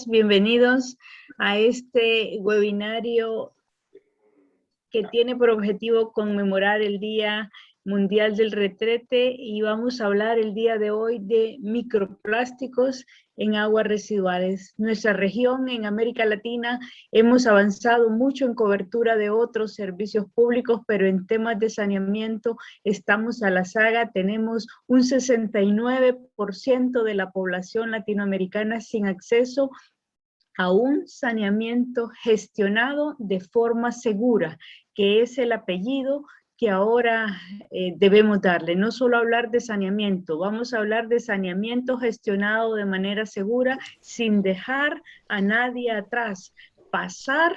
días, bienvenidos a este webinario que tiene por objetivo conmemorar el Día Mundial del Retrete y vamos a hablar el día de hoy de microplásticos en aguas residuales. Nuestra región en América Latina hemos avanzado mucho en cobertura de otros servicios públicos, pero en temas de saneamiento estamos a la saga. Tenemos un 69% de la población latinoamericana sin acceso a un saneamiento gestionado de forma segura, que es el apellido que ahora debemos darle. No solo hablar de saneamiento, vamos a hablar de saneamiento gestionado de manera segura, sin dejar a nadie atrás, pasar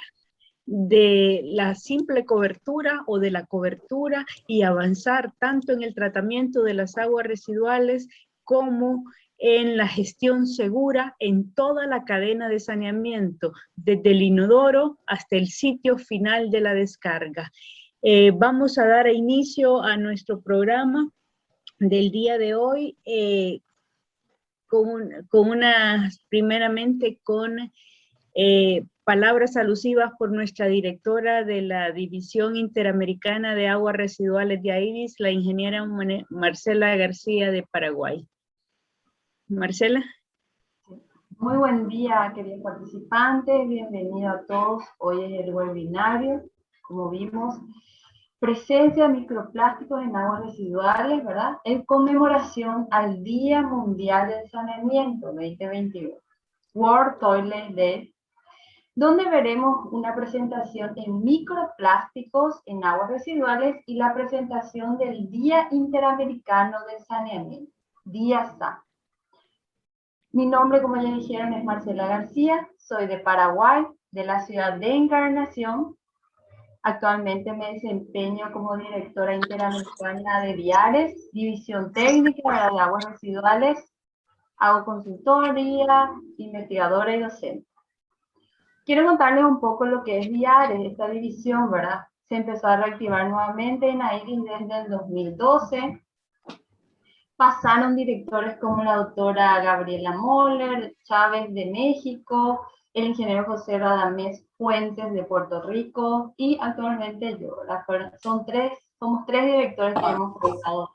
de la simple cobertura o de la cobertura y avanzar tanto en el tratamiento de las aguas residuales como en la gestión segura en toda la cadena de saneamiento, desde el inodoro hasta el sitio final de la descarga. Vamos a dar inicio a nuestro programa del día de hoy primeramente con palabras alusivas por nuestra directora de la División Interamericana de Aguas Residuales de AIDIS, la ingeniera Marcela García de Paraguay. Marcela. Muy buen día, queridos participantes, bienvenidos a todos. Hoy es el webinario, como vimos, presencia de microplásticos en aguas residuales, ¿verdad? En conmemoración al Día Mundial del Saneamiento 2021, World Toilet Day, donde veremos una presentación en microplásticos en aguas residuales y la presentación del Día Interamericano del Saneamiento, Día SAN. Mi nombre, como ya dijeron, es Marcela García, soy de Paraguay, de la ciudad de Encarnación. Actualmente me desempeño como directora interamericana de DIARES, División Técnica de Aguas Residuales, hago consultoría, investigadora y docente. Quiero contarles un poco lo que es DIARES, esta división, ¿verdad? Se empezó a reactivar nuevamente en AIDIS desde el 2012. Pasaron directores como la doctora Gabriela Moller Chávez de México, el ingeniero José Radamés Fuentes de Puerto Rico y actualmente yo. Somos tres directores que hemos trabajado.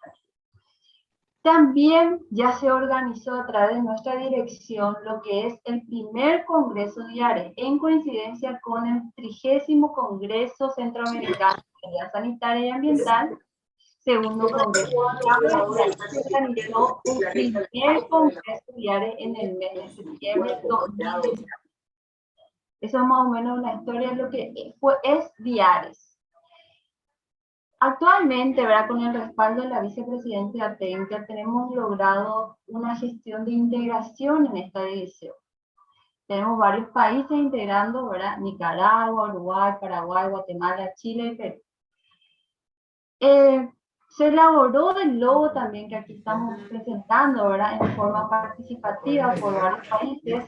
También ya se organizó a través de nuestra dirección lo que es el primer Congreso DIARES, en coincidencia con el 30º Congreso Centroamericano de Seguridad Sanitaria y Ambiental, segundo congreso se organizó un primer congreso DIARES en el mes de septiembre de 2019. Eso es más o menos una historia de lo que es DIARES. Actualmente, ¿verdad? Con el respaldo de la vicepresidenta técnica, tenemos logrado una gestión de integración en esta división. Tenemos varios países integrando, ¿verdad? Nicaragua, Uruguay, Paraguay, Guatemala, Chile y Perú. Se elaboró el logo también que aquí estamos presentando, ¿verdad? En forma participativa por varios países.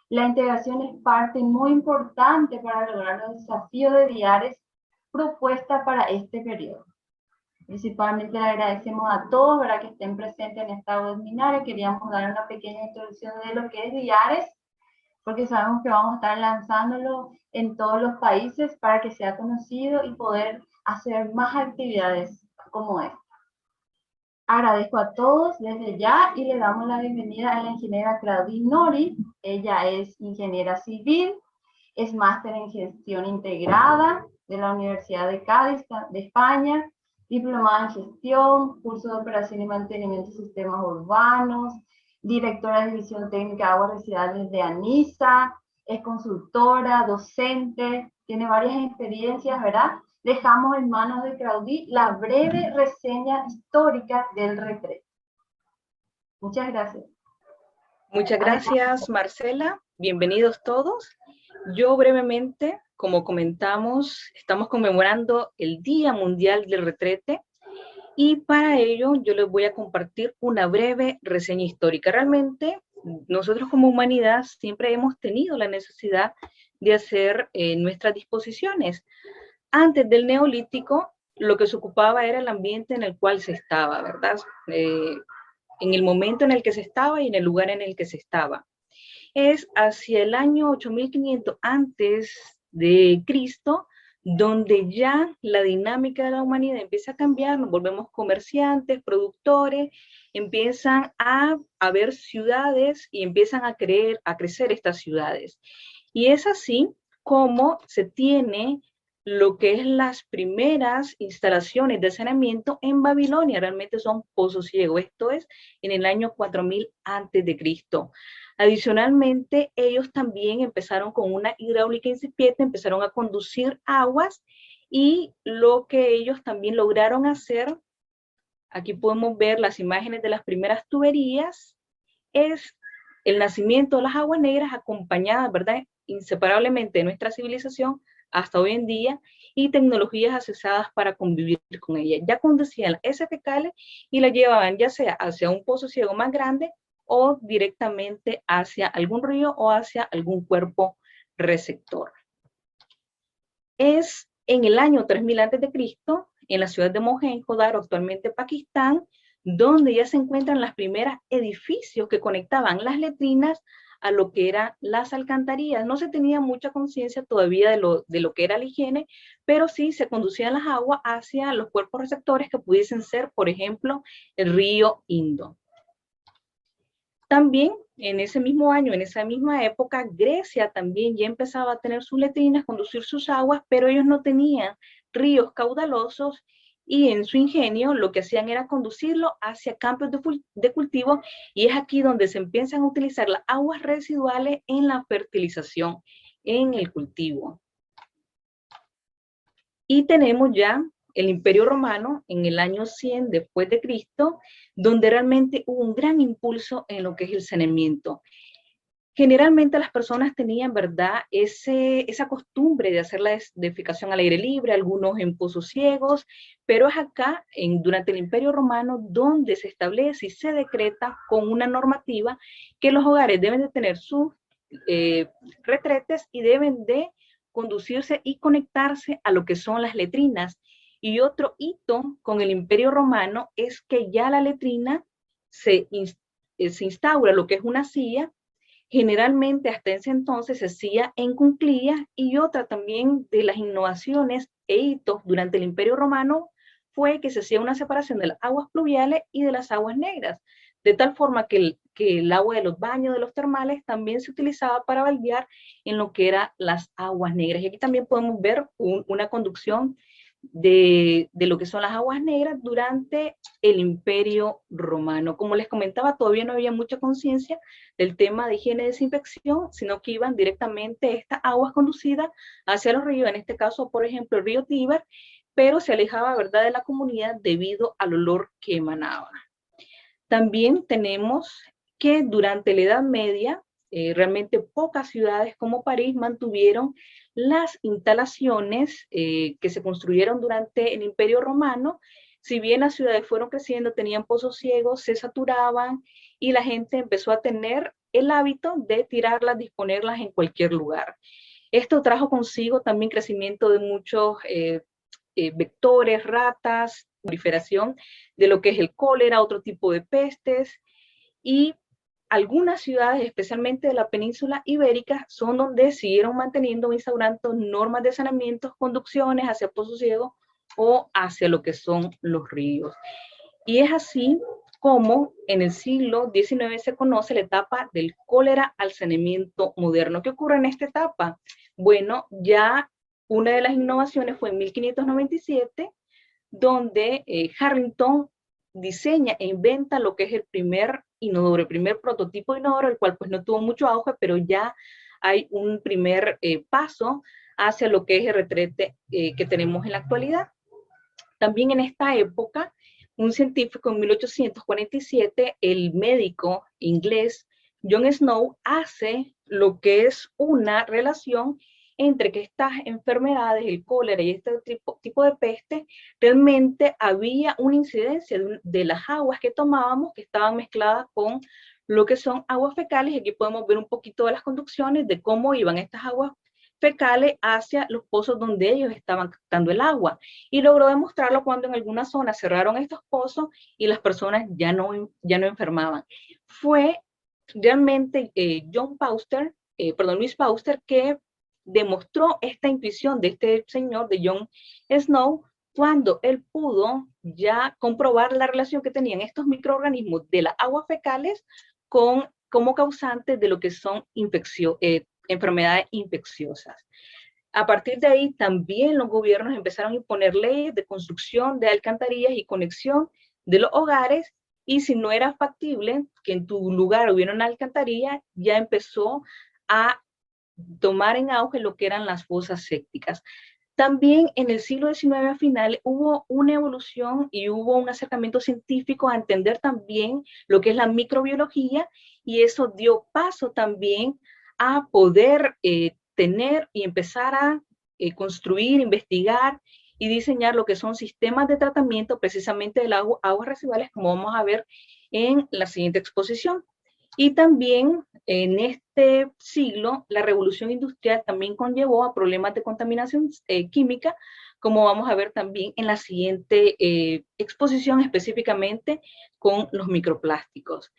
La integración es parte muy importante para lograr los desafíos de DIARES propuesta para este periodo. Principalmente le agradecemos a todos, ¿verdad?, que estén presentes en esta webinario. Queríamos dar una pequeña introducción de lo que es DIARES, porque sabemos que vamos a estar lanzándolo en todos los países para que sea conocido y poder hacer más actividades como esta. Agradezco a todos desde ya y le damos la bienvenida a la ingeniera Claudine Nori. Ella es ingeniera civil, es máster en gestión integrada de la Universidad de Cádiz de España, diplomada en gestión, curso de operación y mantenimiento de sistemas urbanos, directora de división técnica de aguas residuales de ANISA, es consultora, docente, tiene varias experiencias, ¿verdad? Dejamos en manos de Claudine la breve reseña histórica del retrete. Muchas gracias. Muchas gracias, Marcela. Bienvenidos todos. Yo brevemente, como comentamos, estamos conmemorando el Día Mundial del Retrete y para ello yo les voy a compartir una breve reseña histórica. Realmente, nosotros como humanidad siempre hemos tenido la necesidad de hacer nuestras disposiciones. Antes del Neolítico, lo que se ocupaba era el ambiente en el cual se estaba, ¿verdad? En el momento en el que se estaba y en el lugar en el que se estaba. es hacia el año 8500 antes de Cristo, donde ya la dinámica de la humanidad empieza a cambiar, nos volvemos comerciantes, productores, empiezan a haber ciudades y empiezan a crecer estas ciudades. Y es así como se tiene lo que es las primeras instalaciones de saneamiento en Babilonia, realmente son pozos ciegos, esto es en el año 4000 antes de Cristo. Adicionalmente, ellos también empezaron con una hidráulica incipiente, empezaron a conducir aguas y lo que ellos también lograron hacer, aquí podemos ver las imágenes de las primeras tuberías, es el nacimiento de las aguas negras acompañadas, ¿verdad?, inseparablemente de nuestra civilización hasta hoy en día y tecnologías accesadas para convivir con ella. Ya conducían las heces fecales y la llevaban ya sea hacia un pozo ciego más grande o directamente hacia algún río o hacia algún cuerpo receptor. Es en el año 3000 a.C., en la ciudad de Mohenjo-Daro, actualmente Pakistán, donde ya se encuentran los primeros edificios que conectaban las letrinas a lo que eran las alcantarillas. No se tenía mucha conciencia todavía de lo que era la higiene, pero sí se conducían las aguas hacia los cuerpos receptores que pudiesen ser, por ejemplo, el río Indo. También en ese mismo año, en esa misma época, Grecia también ya empezaba a tener sus letrinas, conducir sus aguas, pero ellos no tenían ríos caudalosos y en su ingenio lo que hacían era conducirlo hacia campos de cultivo, y es aquí donde se empiezan a utilizar las aguas residuales en la fertilización, en el cultivo. Y tenemos ya el Imperio Romano en el año 100 después de Cristo, donde realmente hubo un gran impulso en lo que es el saneamiento. Generalmente las personas tenían, ¿verdad?, esa costumbre de hacer la defecación al aire libre, algunos en pozos ciegos, pero es acá, durante el Imperio Romano, donde se establece y se decreta con una normativa que los hogares deben de tener sus retretes y deben de conducirse y conectarse a lo que son las letrinas. Y otro hito con el Imperio Romano es que ya la letrina se instaura lo que es una silla. Generalmente hasta ese entonces se hacía en cunclillas, y otra también de las innovaciones e hitos durante el Imperio Romano fue que se hacía una separación de las aguas pluviales y de las aguas negras, de tal forma que el agua de los baños, de los termales, también se utilizaba para baldear en lo que eran las aguas negras. Y aquí también podemos ver una conducción de lo que son las aguas negras durante el Imperio Romano. Como les comentaba, todavía no había mucha conciencia del tema de higiene y desinfección, sino que iban directamente estas aguas conducidas hacia los ríos, en este caso, por ejemplo, el río Tíber, pero se alejaba, ¿verdad?, de la comunidad debido al olor que emanaba. También tenemos que durante la Edad Media, realmente pocas ciudades como París mantuvieron las instalaciones que se construyeron durante el Imperio Romano. Si bien las ciudades fueron creciendo, tenían pozos ciegos, se saturaban y la gente empezó a tener el hábito de tirarlas, disponerlas en cualquier lugar. Esto trajo consigo también crecimiento de muchos vectores, ratas, proliferación de lo que es el cólera, otro tipo de pestes, y algunas ciudades, especialmente de la península ibérica, son donde siguieron manteniendo o instaurando normas de saneamiento, conducciones hacia pozos ciegos o hacia lo que son los ríos. Y es así como en el siglo XIX se conoce la etapa del cólera al saneamiento moderno. ¿Qué ocurre en esta etapa? Bueno, ya una de las innovaciones fue en 1597, donde Harrington diseña e inventa lo que es el primer inodoro, el primer prototipo de inodoro, el cual pues no tuvo mucho auge, pero ya hay un primer paso hacia lo que es el retrete que tenemos en la actualidad. También en esta época, un científico en 1847, el médico inglés John Snow, hace lo que es una relación entre que estas enfermedades, el cólera y este tipo de peste, realmente había una incidencia de las aguas que tomábamos que estaban mezcladas con lo que son aguas fecales. Y aquí podemos ver un poquito de las conducciones de cómo iban estas aguas fecales hacia los pozos donde ellos estaban captando el agua. Y logró demostrarlo cuando en algunas zonas cerraron estos pozos y las personas ya no enfermaban. Fue realmente Luis Pauster, que demostró esta intuición de este señor, de John Snow, cuando él pudo ya comprobar la relación que tenían estos microorganismos de las aguas fecales como causantes de lo que son enfermedades infecciosas. A partir de ahí, también los gobiernos empezaron a imponer leyes de construcción de alcantarillas y conexión de los hogares, y si no era factible que en tu lugar hubiera una alcantarilla, ya empezó a tomar en auge lo que eran las fosas sépticas. También en el siglo XIX a final hubo una evolución y hubo un acercamiento científico a entender también lo que es la microbiología, y eso dio paso también a poder tener y empezar a construir, investigar y diseñar lo que son sistemas de tratamiento precisamente de las aguas residuales, como vamos a ver en la siguiente exposición. Y también en este siglo, la revolución industrial también conllevó a problemas de contaminación química, como vamos a ver también en la siguiente exposición, específicamente con los microplásticos.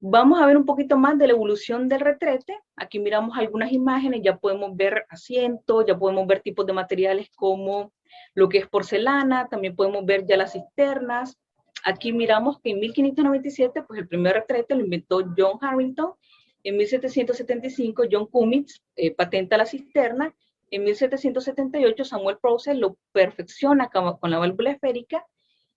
Vamos a ver un poquito más de la evolución del retrete. Aquí miramos algunas imágenes, ya podemos ver asientos, ya podemos ver tipos de materiales como lo que es porcelana, también podemos ver ya las cisternas. Aquí miramos que en 1597, pues el primer retrete lo inventó John Harrington. En 1775, John Cummins patenta la cisterna. En 1778, Samuel Prouzel lo perfecciona con la válvula esférica.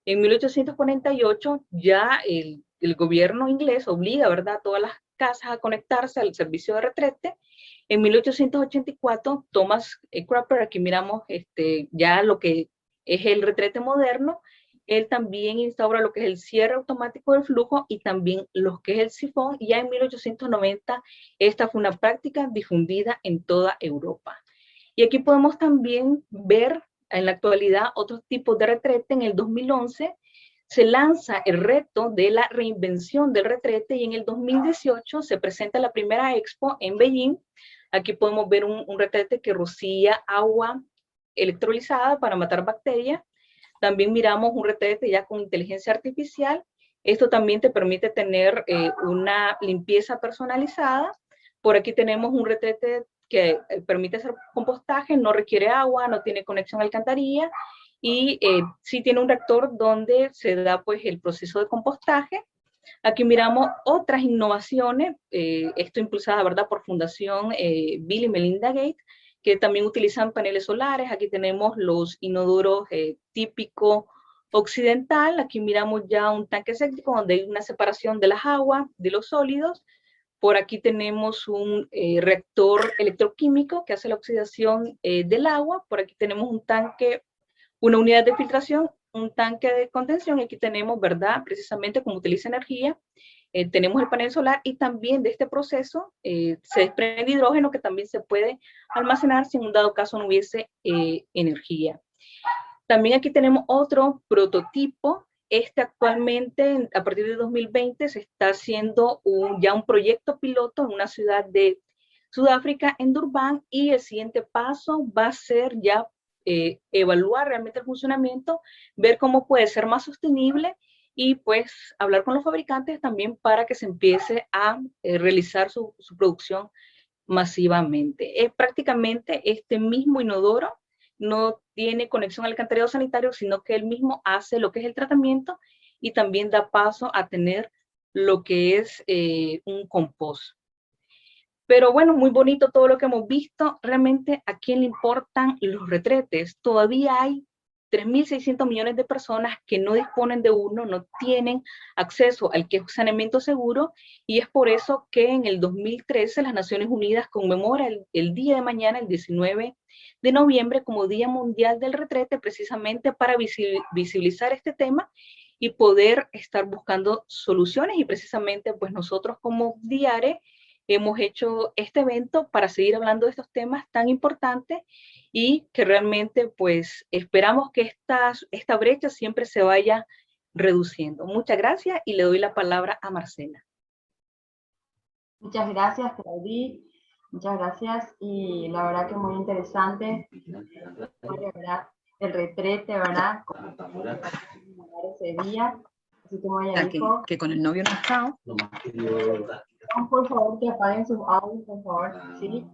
En 1848, ya el gobierno inglés obliga, ¿verdad?, a todas las casas a conectarse al servicio de retrete. En 1884, Thomas Crapper, aquí miramos ya lo que es el retrete moderno. Él también instaura lo que es el cierre automático del flujo y también lo que es el sifón. Y ya en 1890, esta fue una práctica difundida en toda Europa. Y aquí podemos también ver en la actualidad otros tipos de retrete. En el 2011 se lanza el reto de la reinvención del retrete, y en el 2018 se presenta la primera expo en Beijing. Aquí podemos ver un retrete que rocía agua electrolizada para matar bacterias. También miramos un retrete ya con inteligencia artificial. Esto también te permite tener una limpieza personalizada. Por aquí tenemos un retrete que permite hacer compostaje, no requiere agua, no tiene conexión a alcantarilla, y sí tiene un reactor donde se da pues el proceso de compostaje. Aquí miramos otras innovaciones, esto impulsada, ¿verdad?, por Fundación Bill y Melinda Gates, que también utilizan paneles solares. Aquí tenemos los inodoros típico occidental. Aquí miramos ya un tanque séptico donde hay una separación de las aguas, de los sólidos. Por aquí tenemos un reactor electroquímico que hace la oxidación del agua. Por aquí tenemos un tanque, una unidad de filtración, un tanque de contención. Y aquí tenemos, ¿verdad?, precisamente como utiliza energía, tenemos el panel solar, y también de este proceso se desprende hidrógeno que también se puede almacenar si en un dado caso no hubiese energía. También aquí tenemos otro prototipo. Actualmente, a partir de 2020, se está haciendo ya un proyecto piloto en una ciudad de Sudáfrica, en Durban, y el siguiente paso va a ser ya evaluar realmente el funcionamiento, ver cómo puede ser más sostenible, y pues hablar con los fabricantes también para que se empiece a realizar su producción masivamente. Es prácticamente este mismo inodoro, no tiene conexión al alcantarillado sanitario, sino que él mismo hace lo que es el tratamiento y también da paso a tener lo que es un compost. Pero bueno, muy bonito todo lo que hemos visto. Realmente, ¿a quién le importan los retretes? Todavía hay 3.600 millones de personas que no disponen de uno, no tienen acceso al que es saneamiento seguro, y es por eso que en el 2013 las Naciones Unidas conmemora el día de mañana, el 19 de noviembre, como Día Mundial del Retrete, precisamente para visibilizar este tema y poder estar buscando soluciones. Y precisamente pues nosotros como DIARE hemos hecho este evento para seguir hablando de estos temas tan importantes, y que realmente pues esperamos que esta brecha siempre se vaya reduciendo. Muchas gracias, y le doy la palabra a Marcela. Muchas gracias, Claudí. Muchas gracias, y la verdad que muy interesante el retrete, ¿verdad? Ese día. Así como ella dijo, que con el novio no estaba. Por favor, que apaguen sus audios, por favor, ¿sí?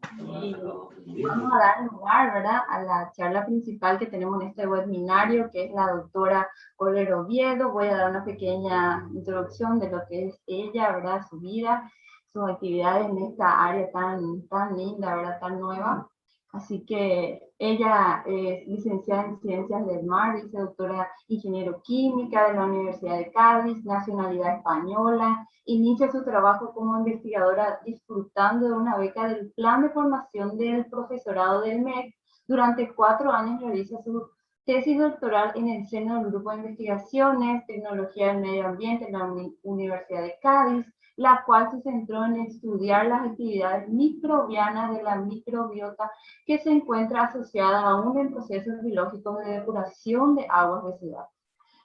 Y vamos a dar lugar, ¿verdad?, a la charla principal que tenemos en este webinario, que es la doctora Oler Oviedo. Voy a dar una pequeña introducción de lo que es ella, ¿verdad?, su vida, sus actividades en esta área tan linda, ¿verdad?, tan nueva. Así que ella es licenciada en Ciencias del Mar, dice doctora ingeniero química de la Universidad de Cádiz, nacionalidad española. Inicia su trabajo como investigadora disfrutando de una beca del Plan de Formación del Profesorado del MEC. Durante 4 años realiza su tesis doctoral en el seno del Grupo de Investigaciones, Tecnología del Medio Ambiente en la Universidad de Cádiz, la cual se centró en estudiar las actividades microbianas de la microbiota que se encuentra asociada aún en procesos biológicos de depuración de aguas residuales.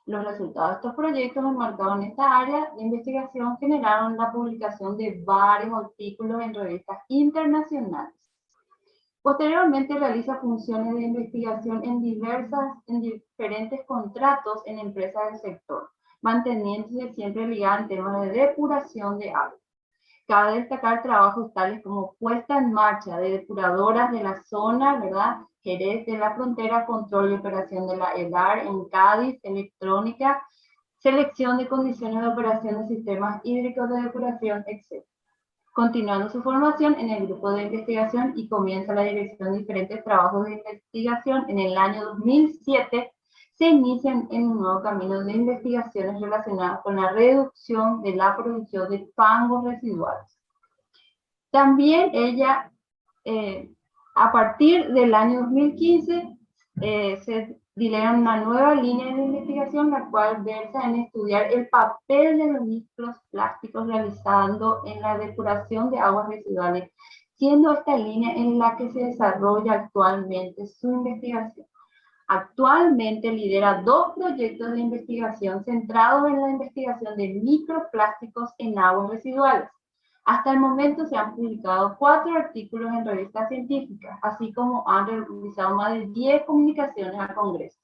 Los resultados de estos proyectos enmarcados en esta área de investigación generaron la publicación de varios artículos en revistas internacionales. Posteriormente realiza funciones de investigación en diferentes contratos en empresas del sector, manteniéndose siempre ligada en temas de depuración de agua. Cabe destacar trabajos tales como puesta en marcha de depuradoras de la zona, ¿verdad?, Jerez de la Frontera, control y operación de la ELAR en Cádiz, electrónica, selección de condiciones de operación de sistemas hídricos de depuración, etc. Continuando su formación en el grupo de investigación y comienza la dirección de diferentes trabajos de investigación, en el año 2007 se inician en un nuevo camino de investigaciones relacionadas con la reducción de la producción de fangos residuales. También ella, a partir del año 2015, se dilega una nueva línea de investigación, la cual versa en estudiar el papel de los microplásticos realizando en la depuración de aguas residuales, siendo esta línea en la que se desarrolla actualmente su investigación. Actualmente lidera 2 proyectos de investigación centrados en la investigación de microplásticos en aguas residuales. Hasta el momento se han publicado 4 artículos en revistas científicas, así como han realizado más de 10 comunicaciones al Congreso.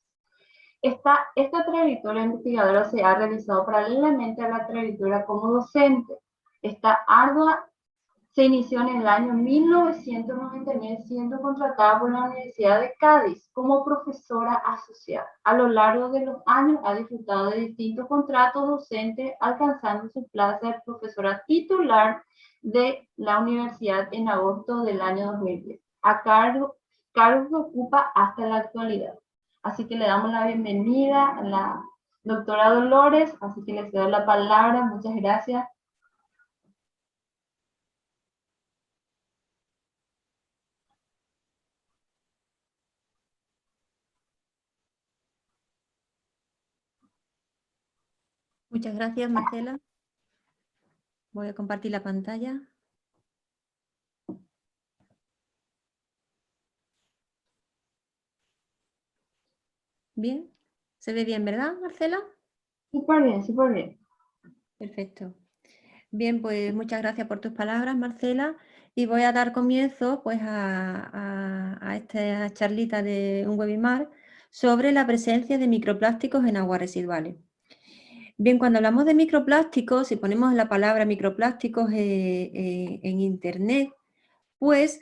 Esta trayectoria investigadora se ha realizado paralelamente a la trayectoria como docente. Esta ardua se inició en el año 1999 siendo contratada por la Universidad de Cádiz como profesora asociada. A lo largo de los años ha disfrutado de distintos contratos docentes, alcanzando su plaza de profesora titular de la universidad en agosto del año 2010, a cargo que ocupa hasta la actualidad. Así que le damos la bienvenida a la doctora Dolores, así que le cedo la palabra. Muchas gracias. Muchas gracias, Marcela. Voy a compartir la pantalla. Bien, se ve bien, ¿verdad, Marcela? Súper bien, súper bien. Perfecto. Bien, pues muchas gracias por tus palabras, Marcela. Y voy a dar comienzo pues, a esta charlita de un webinar sobre la presencia de microplásticos en aguas residuales. Bien, cuando hablamos de microplásticos, si ponemos la palabra microplásticos en Internet, pues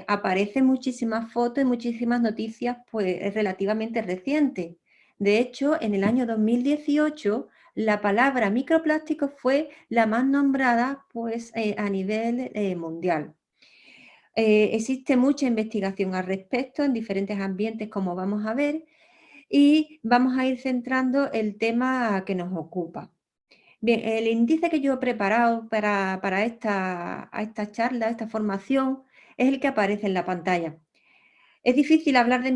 aparecen muchísimas fotos y muchísimas noticias pues, relativamente recientes. De hecho, en el año 2018, la palabra microplástico fue la más nombrada pues, a nivel mundial. Existe mucha investigación al respecto en diferentes ambientes, como vamos a ver, y vamos a ir centrando el tema que nos ocupa. Bien, el índice que yo he preparado para esta charla, esta formación, es el que aparece en la pantalla. Es difícil hablar de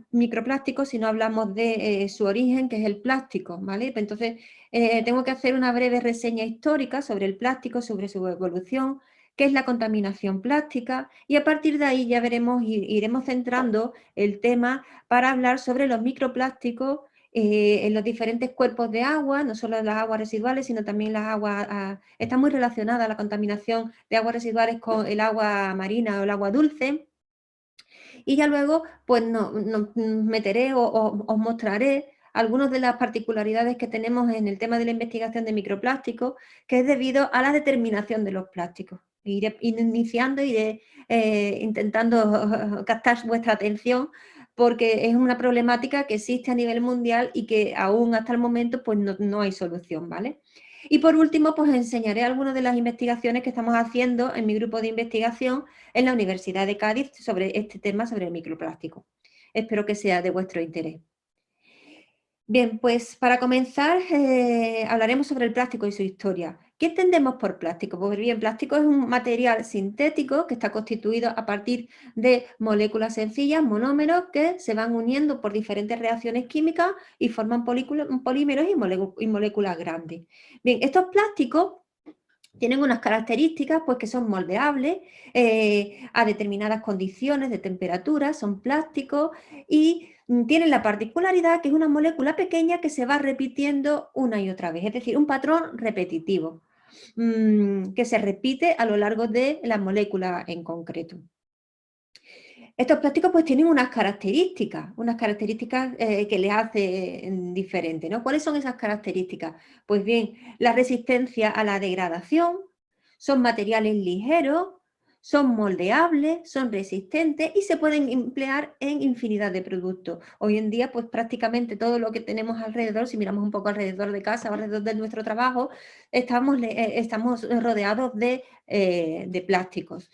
microplásticos si no hablamos de su origen, que es el plástico, ¿vale? Entonces, tengo que hacer una breve reseña histórica sobre el plástico, sobre su evolución, qué es la contaminación plástica, y a partir de ahí ya veremos, iremos centrando el tema para hablar sobre los microplásticos en los diferentes cuerpos de agua, no solo las aguas residuales, sino también las aguas, está muy relacionada la contaminación de aguas residuales con el agua marina o el agua dulce. Y ya luego, pues nos meteré o os mostraré algunas de las particularidades que tenemos en el tema de la investigación de microplásticos, que es debido a la determinación de los plásticos. Iré iniciando, iré intentando captar vuestra atención, porque es una problemática que existe a nivel mundial y que aún hasta el momento pues no hay solución, ¿vale? Y por último, pues enseñaré algunas de las investigaciones que estamos haciendo en mi grupo de investigación en la Universidad de Cádiz sobre este tema, sobre el microplástico. Espero que sea de vuestro interés. Bien, pues para comenzar hablaremos sobre el plástico y su historia. ¿Qué entendemos por plástico? Pues bien, plástico es un material sintético que está constituido a partir de moléculas sencillas, monómeros, que se van uniendo por diferentes reacciones químicas y forman polímeros y moléculas grandes. Bien, estos plásticos tienen unas características pues, que son moldeables a determinadas condiciones de temperatura, son plásticos y tienen la particularidad que es una molécula pequeña que se va repitiendo una y otra vez, es decir, un patrón repetitivo que se repite a lo largo de la molécula en concreto. Estos plásticos pues tienen unas características que les hacen diferentes, ¿no? ¿Cuáles son esas características? Pues bien, la resistencia a la degradación, son materiales ligeros, son moldeables, son resistentes y se pueden emplear en infinidad de productos. Hoy en día, pues prácticamente todo lo que tenemos alrededor, si miramos un poco alrededor de casa, alrededor de nuestro trabajo, estamos rodeados de plásticos.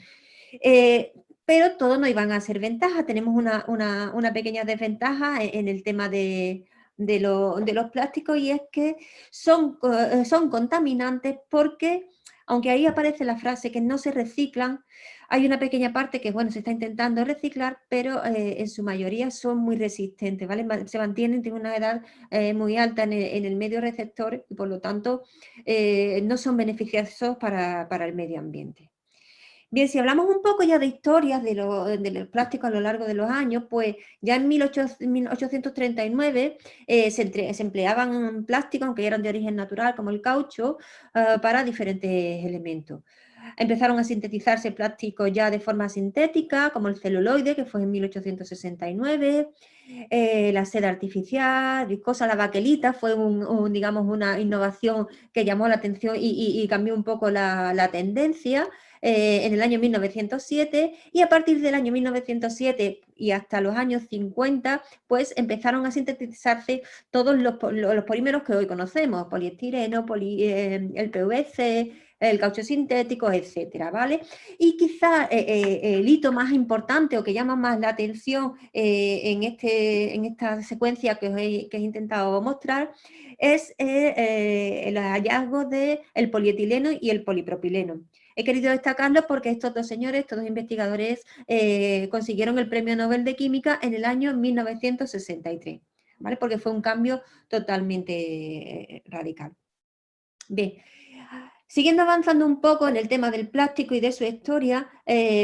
Pero todos no iban a ser ventajas. Tenemos una pequeña desventaja en el tema de los plásticos, y es que son contaminantes porque, aunque ahí aparece la frase que no se reciclan, hay una pequeña parte que, bueno, se está intentando reciclar, pero en su mayoría son muy resistentes, ¿vale? Se mantienen, tienen una edad muy alta en el medio receptor y, por lo tanto, no son beneficiosos para el medio ambiente. Bien, si hablamos un poco ya de historias de los plásticos a lo largo de los años, pues ya en 1839 se empleaban plásticos, aunque eran de origen natural, como el caucho, para diferentes elementos. Empezaron a sintetizarse plásticos ya de forma sintética, como el celuloide, que fue en 1869, la seda artificial, viscosa, la baquelita, fue digamos, una innovación que llamó la atención y cambió un poco la tendencia. En el año 1907, y a partir del año 1907 y hasta los años 50, pues empezaron a sintetizarse todos los polímeros que hoy conocemos, poliestireno, el PVC, el caucho sintético, etcétera, ¿vale? Y quizá el hito más importante o que llama más la atención en esta secuencia que he intentado mostrar es el hallazgo del polietileno y el polipropileno. He querido destacarlo porque estos dos señores, estos dos investigadores, consiguieron el Premio Nobel de Química en el año 1963, ¿vale? Porque fue un cambio totalmente radical. Bien, siguiendo avanzando un poco en el tema del plástico y de su historia,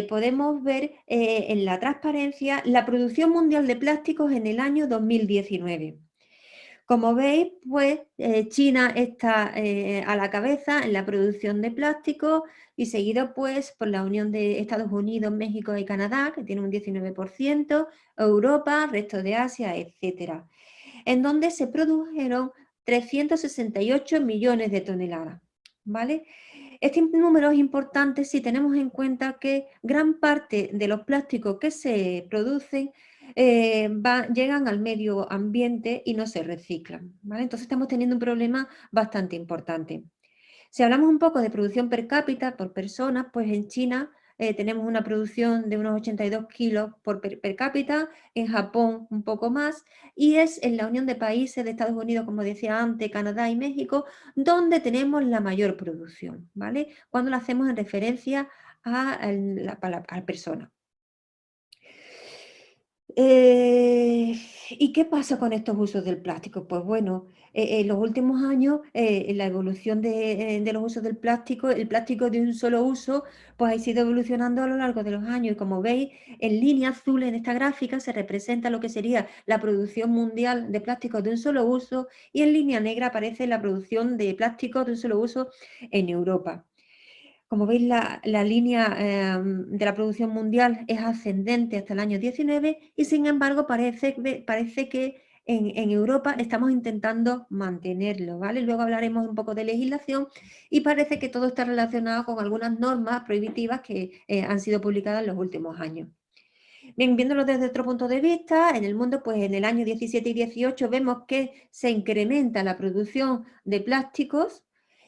podemos ver en la transparencia la producción mundial de plásticos en el año 2019. Como veis, pues China está a la cabeza en la producción de plástico y seguido pues por la Unión de Estados Unidos, México y Canadá, que tiene un 19%, Europa, resto de Asia, etcétera, en donde se produjeron 368 millones de toneladas, ¿vale? Este número es importante si tenemos en cuenta que gran parte de los plásticos que se producen llegan al medio ambiente y no se reciclan, ¿vale? Entonces estamos teniendo un problema bastante importante. Si hablamos un poco de producción per cápita por persona, pues en China tenemos una producción de unos 82 kilos per cápita, en Japón un poco más, y es en la Unión de Países de Estados Unidos, como decía antes, Canadá y México, donde tenemos la mayor producción, ¿vale? Cuando lo hacemos en referencia a la persona. ¿Y qué pasa con estos usos del plástico? Pues bueno, en los últimos años, en la evolución de los usos del plástico, el plástico de un solo uso, pues ha ido evolucionando a lo largo de los años. Y como veis, en línea azul en esta gráfica se representa lo que sería la producción mundial de plásticos de un solo uso, y en línea negra aparece la producción de plásticos de un solo uso en Europa. Como veis, la línea de la producción mundial es ascendente hasta el año 19 y, sin embargo, parece que en Europa estamos intentando mantenerlo, ¿vale? Luego hablaremos un poco de legislación y parece que todo está relacionado con algunas normas prohibitivas que han sido publicadas en los últimos años. Bien, viéndolo desde otro punto de vista, en el mundo, pues en el año 17 y 18 vemos que se incrementa la producción de plásticos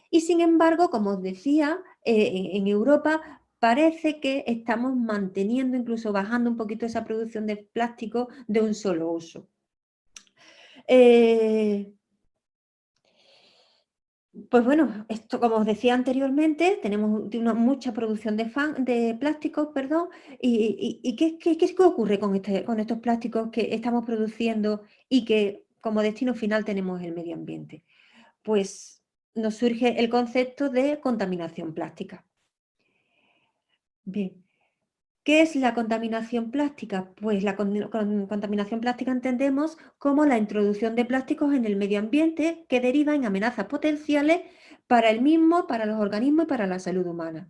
y sin embargo, como os decía, en Europa parece que estamos manteniendo, incluso bajando un poquito esa producción de plástico de un solo uso. Pues bueno, esto como os decía anteriormente, tenemos mucha producción de plásticos, perdón, y ¿qué ocurre con estos plásticos que estamos produciendo y que como destino final tenemos el medio ambiente? Pues nos surge el concepto de contaminación plástica. Bien, ¿qué es la contaminación plástica? Pues la contaminación plástica entendemos como la introducción de plásticos en el medio ambiente que deriva en amenazas potenciales para el mismo, para los organismos y para la salud humana.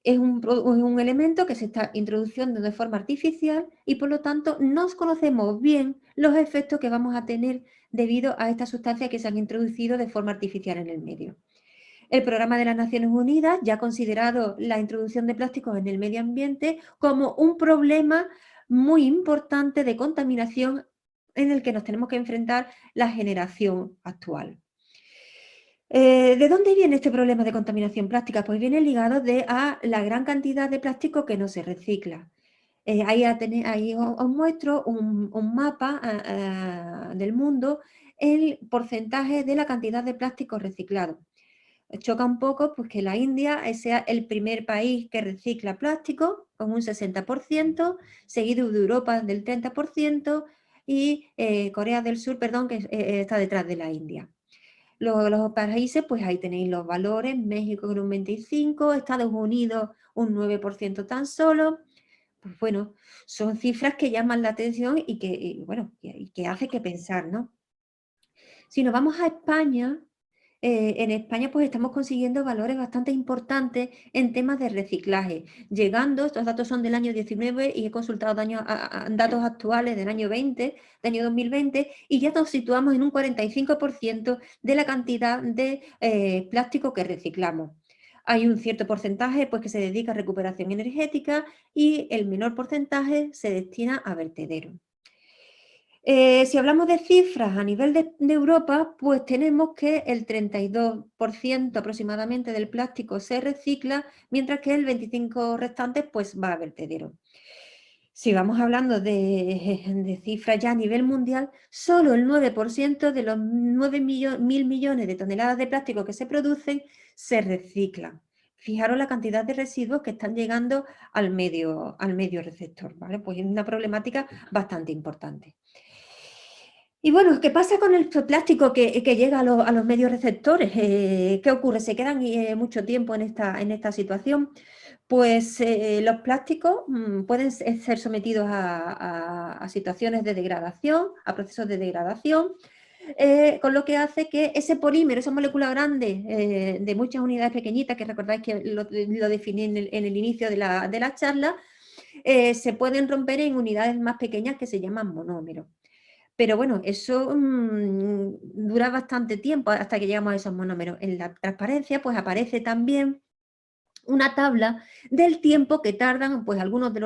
Es un elemento que se está introduciendo de forma artificial y por lo tanto no conocemos bien los efectos que vamos a tener debido a estas sustancias que se han introducido de forma artificial en el medio. El Programa de las Naciones Unidas ya ha considerado la introducción de plásticos en el medio ambiente como un problema muy importante de contaminación en el que nos tenemos que enfrentar la generación actual. ¿De dónde viene este problema de contaminación plástica? Pues viene ligado a la gran cantidad de plástico que no se recicla. Ahí os muestro un mapa del mundo, el porcentaje de la cantidad de plástico reciclado. Choca un poco pues, que la India sea el primer país que recicla plástico con un 60%, seguido de Europa del 30% y Corea del Sur, perdón, que está detrás de la India. Los países, pues ahí tenéis los valores, México con un 25%, Estados Unidos un 9% tan solo. Pues bueno, son cifras que llaman la atención y que hace que pensar, ¿no? Si nos vamos a España, en España pues estamos consiguiendo valores bastante importantes en temas de reciclaje, llegando, estos datos son del año 19 y he consultado datos actuales del año 20, del año 2020, y ya nos situamos en un 45% de la cantidad de plástico que reciclamos. Hay un cierto porcentaje pues, que se dedica a recuperación energética y el menor porcentaje se destina a vertedero. Si hablamos de cifras a nivel de Europa, pues tenemos que el 32% aproximadamente del plástico se recicla, mientras que el 25% restante pues, va a vertedero. Si vamos hablando de cifras ya a nivel mundial, solo el 9% de los 9.000 millones de toneladas de plástico que se producen se reciclan. Fijaros la cantidad de residuos que están llegando al medio receptor, ¿vale? Pues es una problemática bastante importante. Y bueno, ¿qué pasa con el plástico que llega a los medios receptores? ¿Qué ocurre? ¿Se quedan mucho tiempo en esta situación? Pues los plásticos pueden ser sometidos a situaciones de degradación, a procesos de degradación, con lo que hace que ese polímero, esa molécula grande de muchas unidades pequeñitas, que recordáis que lo definí en el inicio de la charla, se pueden romper en unidades más pequeñas que se llaman monómeros. Pero bueno, eso dura bastante tiempo hasta que llegamos a esos monómeros. En la transparencia pues aparece también una tabla del tiempo que tardan pues, algunos de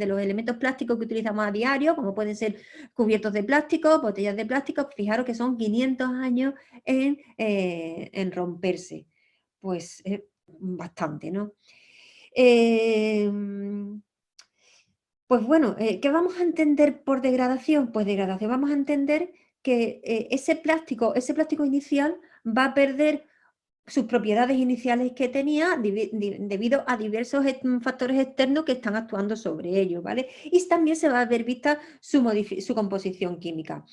los elementos plásticos que utilizamos a diario, como pueden ser cubiertos de plástico, botellas de plástico. Fijaros que son 500 años en romperse. Pues bastante, ¿no? Pues bueno, ¿qué vamos a entender por degradación? Pues degradación vamos a entender que ese plástico inicial va a perder sus propiedades iniciales que tenía debido a diversos factores externos que están actuando sobre ello, ¿vale? Y también se va a ver vista su composición química.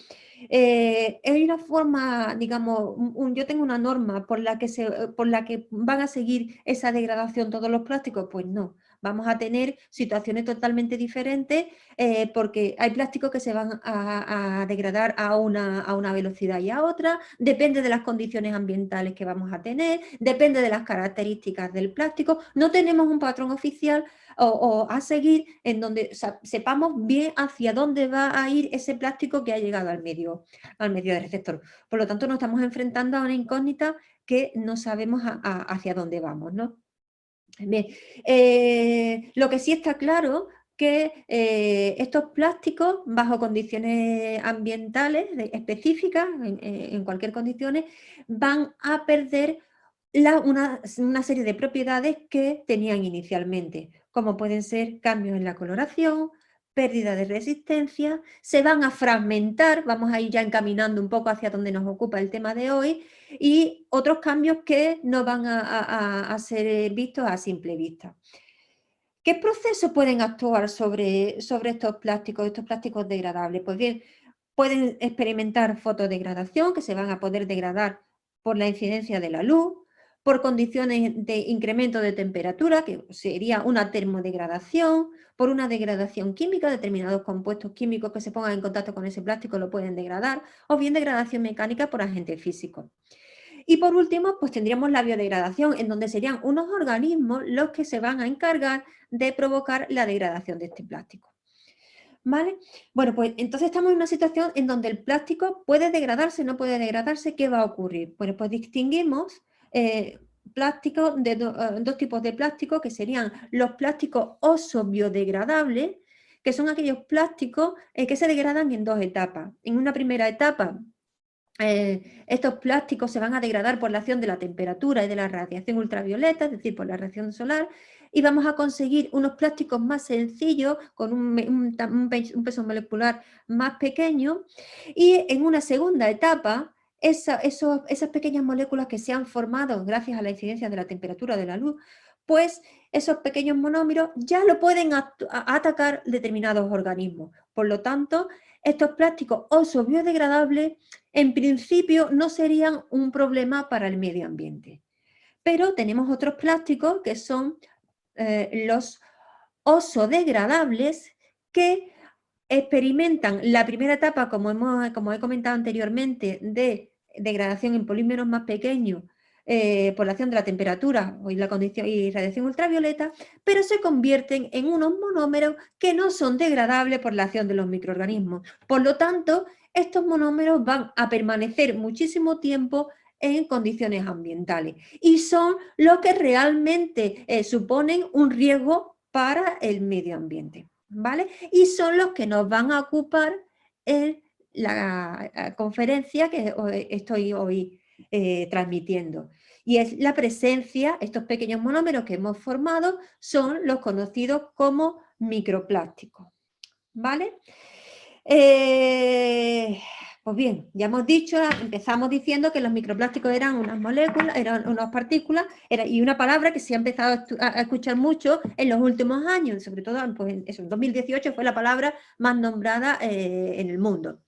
¿Es una forma, digamos, yo tengo una norma por la que van a seguir esa degradación todos los plásticos? Pues no. vamos a tener situaciones totalmente diferentes porque hay plásticos que se van a degradar a una velocidad y a otra, depende de las condiciones ambientales que vamos a tener, depende de las características del plástico, no tenemos un patrón oficial o a seguir en donde sepamos bien hacia dónde va a ir ese plástico que ha llegado al medio de receptor. Por lo tanto, nos estamos enfrentando a una incógnita que no sabemos hacia dónde vamos, ¿no? Bien, lo que sí está claro que estos plásticos, bajo condiciones ambientales específicas, en cualquier condiciones, van a perder una serie de propiedades que tenían inicialmente, como pueden ser cambios en la coloración, pérdida de resistencia, se van a fragmentar, vamos a ir ya encaminando un poco hacia donde nos ocupa el tema de hoy, y otros cambios que no van a ser vistos a simple vista. ¿Qué procesos pueden actuar sobre estos plásticos degradables? Pues bien, pueden experimentar fotodegradación, que se van a poder degradar por la incidencia de la luz, por condiciones de incremento de temperatura, que sería una termodegradación, por una degradación química, determinados compuestos químicos que se pongan en contacto con ese plástico lo pueden degradar, o bien degradación mecánica por agentes físicos. Y por último, pues tendríamos la biodegradación, en donde serían unos organismos los que se van a encargar de provocar la degradación de este plástico. ¿Vale? Bueno, pues entonces estamos en una situación en donde el plástico puede degradarse, no puede degradarse. ¿Qué va a ocurrir? Bueno, pues distinguimos plásticos de dos tipos de plástico, que serían los plásticos oso-biodegradables, que son aquellos plásticos que se degradan en dos etapas. En una primera etapa, estos plásticos se van a degradar por la acción de la temperatura y de la radiación ultravioleta, es decir, por la radiación solar, y vamos a conseguir unos plásticos más sencillos, con un peso molecular más pequeño, y en una segunda etapa, esas pequeñas moléculas que se han formado gracias a la incidencia de la temperatura de la luz, pues esos pequeños monómeros ya lo pueden atacar determinados organismos. Por lo tanto, estos plásticos oso biodegradables en principio no serían un problema para el medio ambiente. Pero tenemos otros plásticos que son los oso-degradables, que experimentan la primera etapa, como he comentado anteriormente, de degradación en polímeros más pequeños por la acción de la temperatura y la condición y radiación ultravioleta, pero se convierten en unos monómeros que no son degradables por la acción de los microorganismos. Por lo tanto, estos monómeros van a permanecer muchísimo tiempo en condiciones ambientales y son los que realmente suponen un riesgo para el medio ambiente, ¿vale? Y son los que nos van a ocupar en la conferencia que estoy hoy transmitiendo. Y es la presencia, estos pequeños monómeros que hemos formado son los conocidos como microplásticos, ¿vale? Pues bien, ya hemos dicho, empezamos diciendo que los microplásticos eran unas moléculas, eran unas partículas, y una palabra que se ha empezado a escuchar mucho en los últimos años, sobre todo pues, en 2018 fue la palabra más nombrada en el mundo.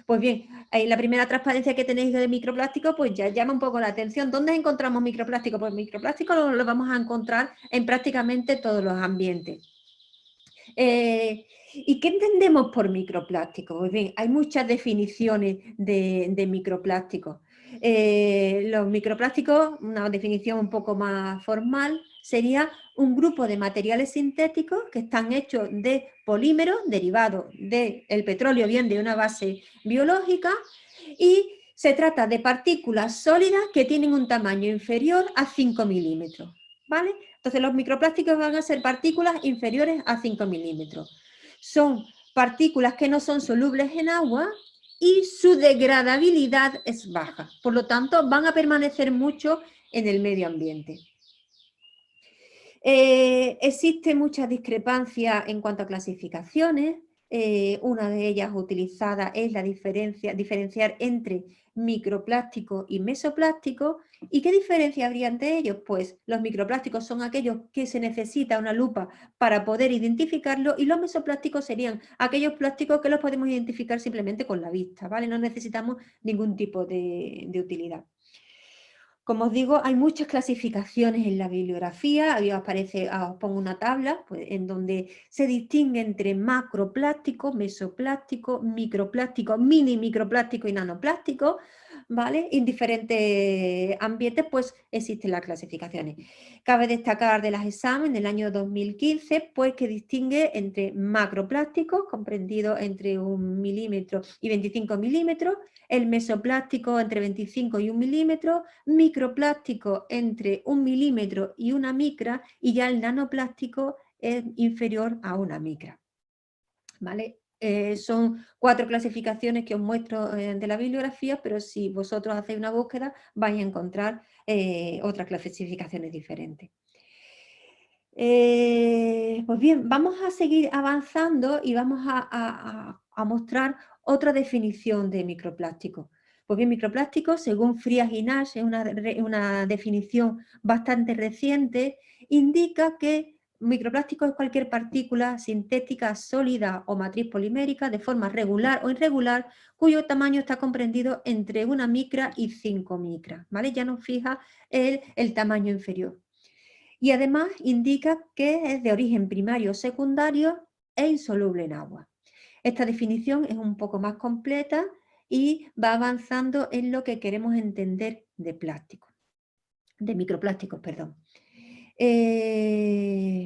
Pues bien, la primera transparencia que tenéis de microplástico, pues ya llama un poco la atención. ¿Dónde encontramos microplástico? Pues microplástico lo vamos a encontrar en prácticamente todos los ambientes. ¿Y qué entendemos por microplástico? Pues bien, hay muchas definiciones de microplástico. Los microplásticos, una definición un poco más formal, sería un grupo de materiales sintéticos que están hechos de polímeros derivados del petróleo, bien de una base biológica, y se trata de partículas sólidas que tienen un tamaño inferior a 5 milímetros, ¿vale? Entonces los microplásticos van a ser partículas inferiores a 5 milímetros. Son partículas que no son solubles en agua y su degradabilidad es baja. Por lo tanto, van a permanecer mucho en el medio ambiente. Existe mucha discrepancia en cuanto a clasificaciones. Una de ellas utilizada es la diferenciar entre microplástico y mesoplástico. ¿Y qué diferencia habría entre ellos? Pues los microplásticos son aquellos que se necesita una lupa para poder identificarlo, y los mesoplásticos serían aquellos plásticos que los podemos identificar simplemente con la vista, ¿vale? No necesitamos ningún tipo de utilidad. Como os digo, hay muchas clasificaciones en la bibliografía. Ahí os pongo una tabla pues, en donde se distingue entre macroplástico, mesoplástico, microplástico, mini microplástico y nanoplástico, ¿vale? En diferentes ambientes pues existen las clasificaciones. Cabe destacar de las ESAM en el año 2015 pues que distingue entre macroplásticos, comprendido entre 1 milímetro y 25 milímetros, el mesoplástico entre 25 y 1 milímetro, microplástico entre 1 milímetro y 1 micra, y ya el nanoplástico es inferior a 1 micra. ¿Vale? Son 4 clasificaciones que os muestro de la bibliografía, pero si vosotros hacéis una búsqueda vais a encontrar otras clasificaciones diferentes. Pues bien, vamos a seguir avanzando y vamos a mostrar otra definición de microplástico. Pues bien, microplástico, según Frias y Nash, es una definición bastante reciente, indica que microplástico es cualquier partícula sintética, sólida o matriz polimérica de forma regular o irregular, cuyo tamaño está comprendido entre 1 micra y 5 micras, ¿vale? Ya nos fija el tamaño inferior. Y además indica que es de origen primario o secundario e insoluble en agua. Esta definición es un poco más completa y va avanzando en lo que queremos entender de plástico, de microplásticos, perdón.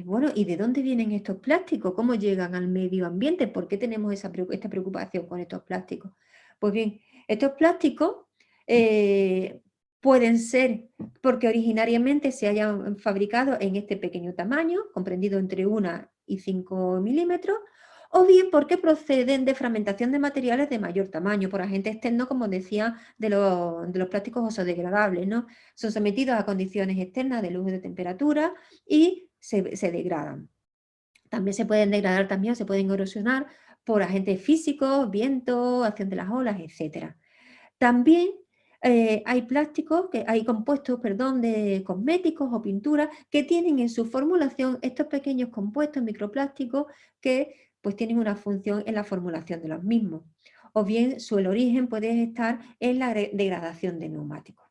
Bueno, ¿y de dónde vienen estos plásticos? ¿Cómo llegan al medio ambiente? ¿Por qué tenemos esta preocupación con estos plásticos? Pues bien, estos plásticos pueden ser porque originariamente se hayan fabricado en este pequeño tamaño, comprendido entre 1 y 5 milímetros, o bien porque proceden de fragmentación de materiales de mayor tamaño, por agentes externos, como decía, de los plásticos ozodegradables, ¿no? Son sometidos a condiciones externas de luz y de temperatura y se degradan. También se pueden degradar, también se pueden erosionar por agentes físicos, viento, acción de las olas, etc. También hay plásticos, hay compuestos, perdón, de cosméticos o pinturas que tienen en su formulación estos pequeños compuestos microplásticos que pues tienen una función en la formulación de los mismos. O bien su origen puede estar en la degradación de neumáticos.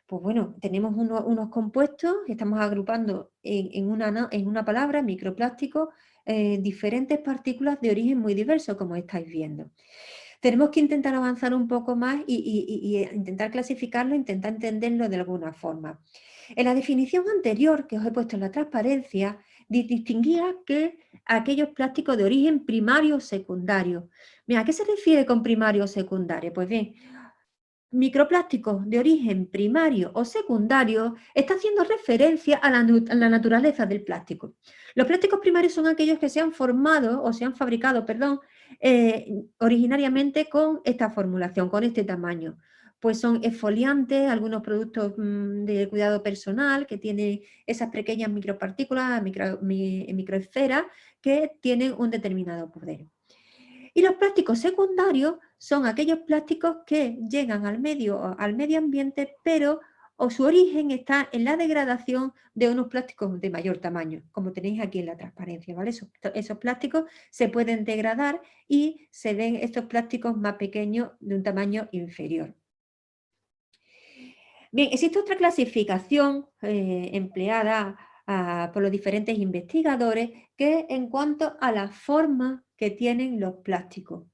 Pues bueno, tenemos unos compuestos, estamos agrupando en una palabra, microplástico, diferentes partículas de origen muy diverso, como estáis viendo. Tenemos que intentar avanzar un poco más y intentar clasificarlo, intentar entenderlo de alguna forma. En la definición anterior que os he puesto en la transparencia, distinguía que aquellos plásticos de origen primario o secundario. Mira, ¿a qué se refiere con primario o secundario? Pues bien, microplásticos de origen primario o secundario está haciendo referencia a la naturaleza del plástico. Los plásticos primarios son aquellos que se han formado o se han fabricado, perdón, originariamente con esta formulación, con este tamaño. Pues son exfoliantes, algunos productos de cuidado personal que tienen esas pequeñas micropartículas, microesferas, que tienen un determinado poder. Y los plásticos secundarios son aquellos plásticos que llegan al medio ambiente, pero su origen está en la degradación de unos plásticos de mayor tamaño, como tenéis aquí en la transparencia, ¿vale? Esos plásticos se pueden degradar y se ven estos plásticos más pequeños de un tamaño inferior. Bien, existe otra clasificación empleada por los diferentes investigadores, que en cuanto a la forma que tienen los plásticos.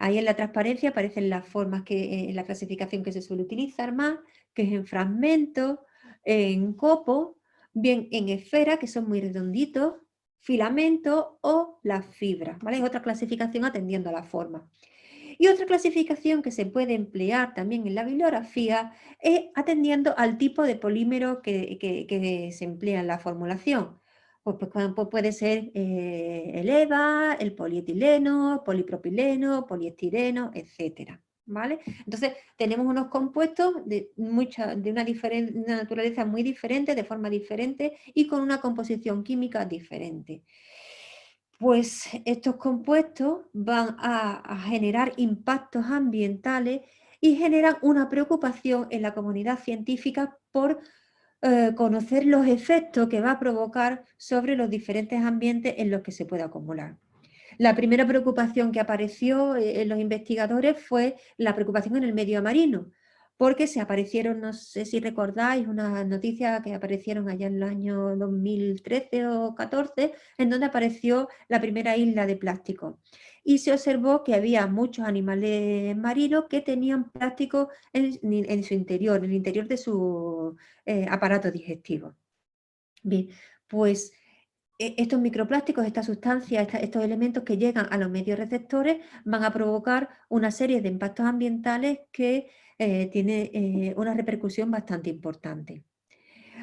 Ahí en la transparencia aparecen las formas en la clasificación que se suele utilizar más, que es en fragmentos, en copo, bien en esferas, que son muy redonditos, filamentos o las fibras, ¿vale? Es otra clasificación atendiendo a la forma. Y otra clasificación que se puede emplear también en la bibliografía es atendiendo al tipo de polímero que se emplea en la formulación. Pues puede ser el EVA, el polietileno, polipropileno, poliestireno, etc. ¿Vale? Entonces tenemos unos compuestos de una naturaleza muy diferente, de forma diferente y con una composición química diferente. Pues estos compuestos van a generar impactos ambientales y generan una preocupación en la comunidad científica por conocer los efectos que va a provocar sobre los diferentes ambientes en los que se puede acumular. La primera preocupación que apareció en los investigadores fue la preocupación en el medio marino, porque se aparecieron, no sé si recordáis, unas noticias que aparecieron allá en el año 2013 o 14, en donde apareció la primera isla de plástico. Y se observó que había muchos animales marinos que tenían plástico en su interior, en el interior de su aparato digestivo. Bien, pues estos microplásticos, estas sustancias, estos elementos que llegan a los medios receptores van a provocar una serie de impactos ambientales que tienen una repercusión bastante importante.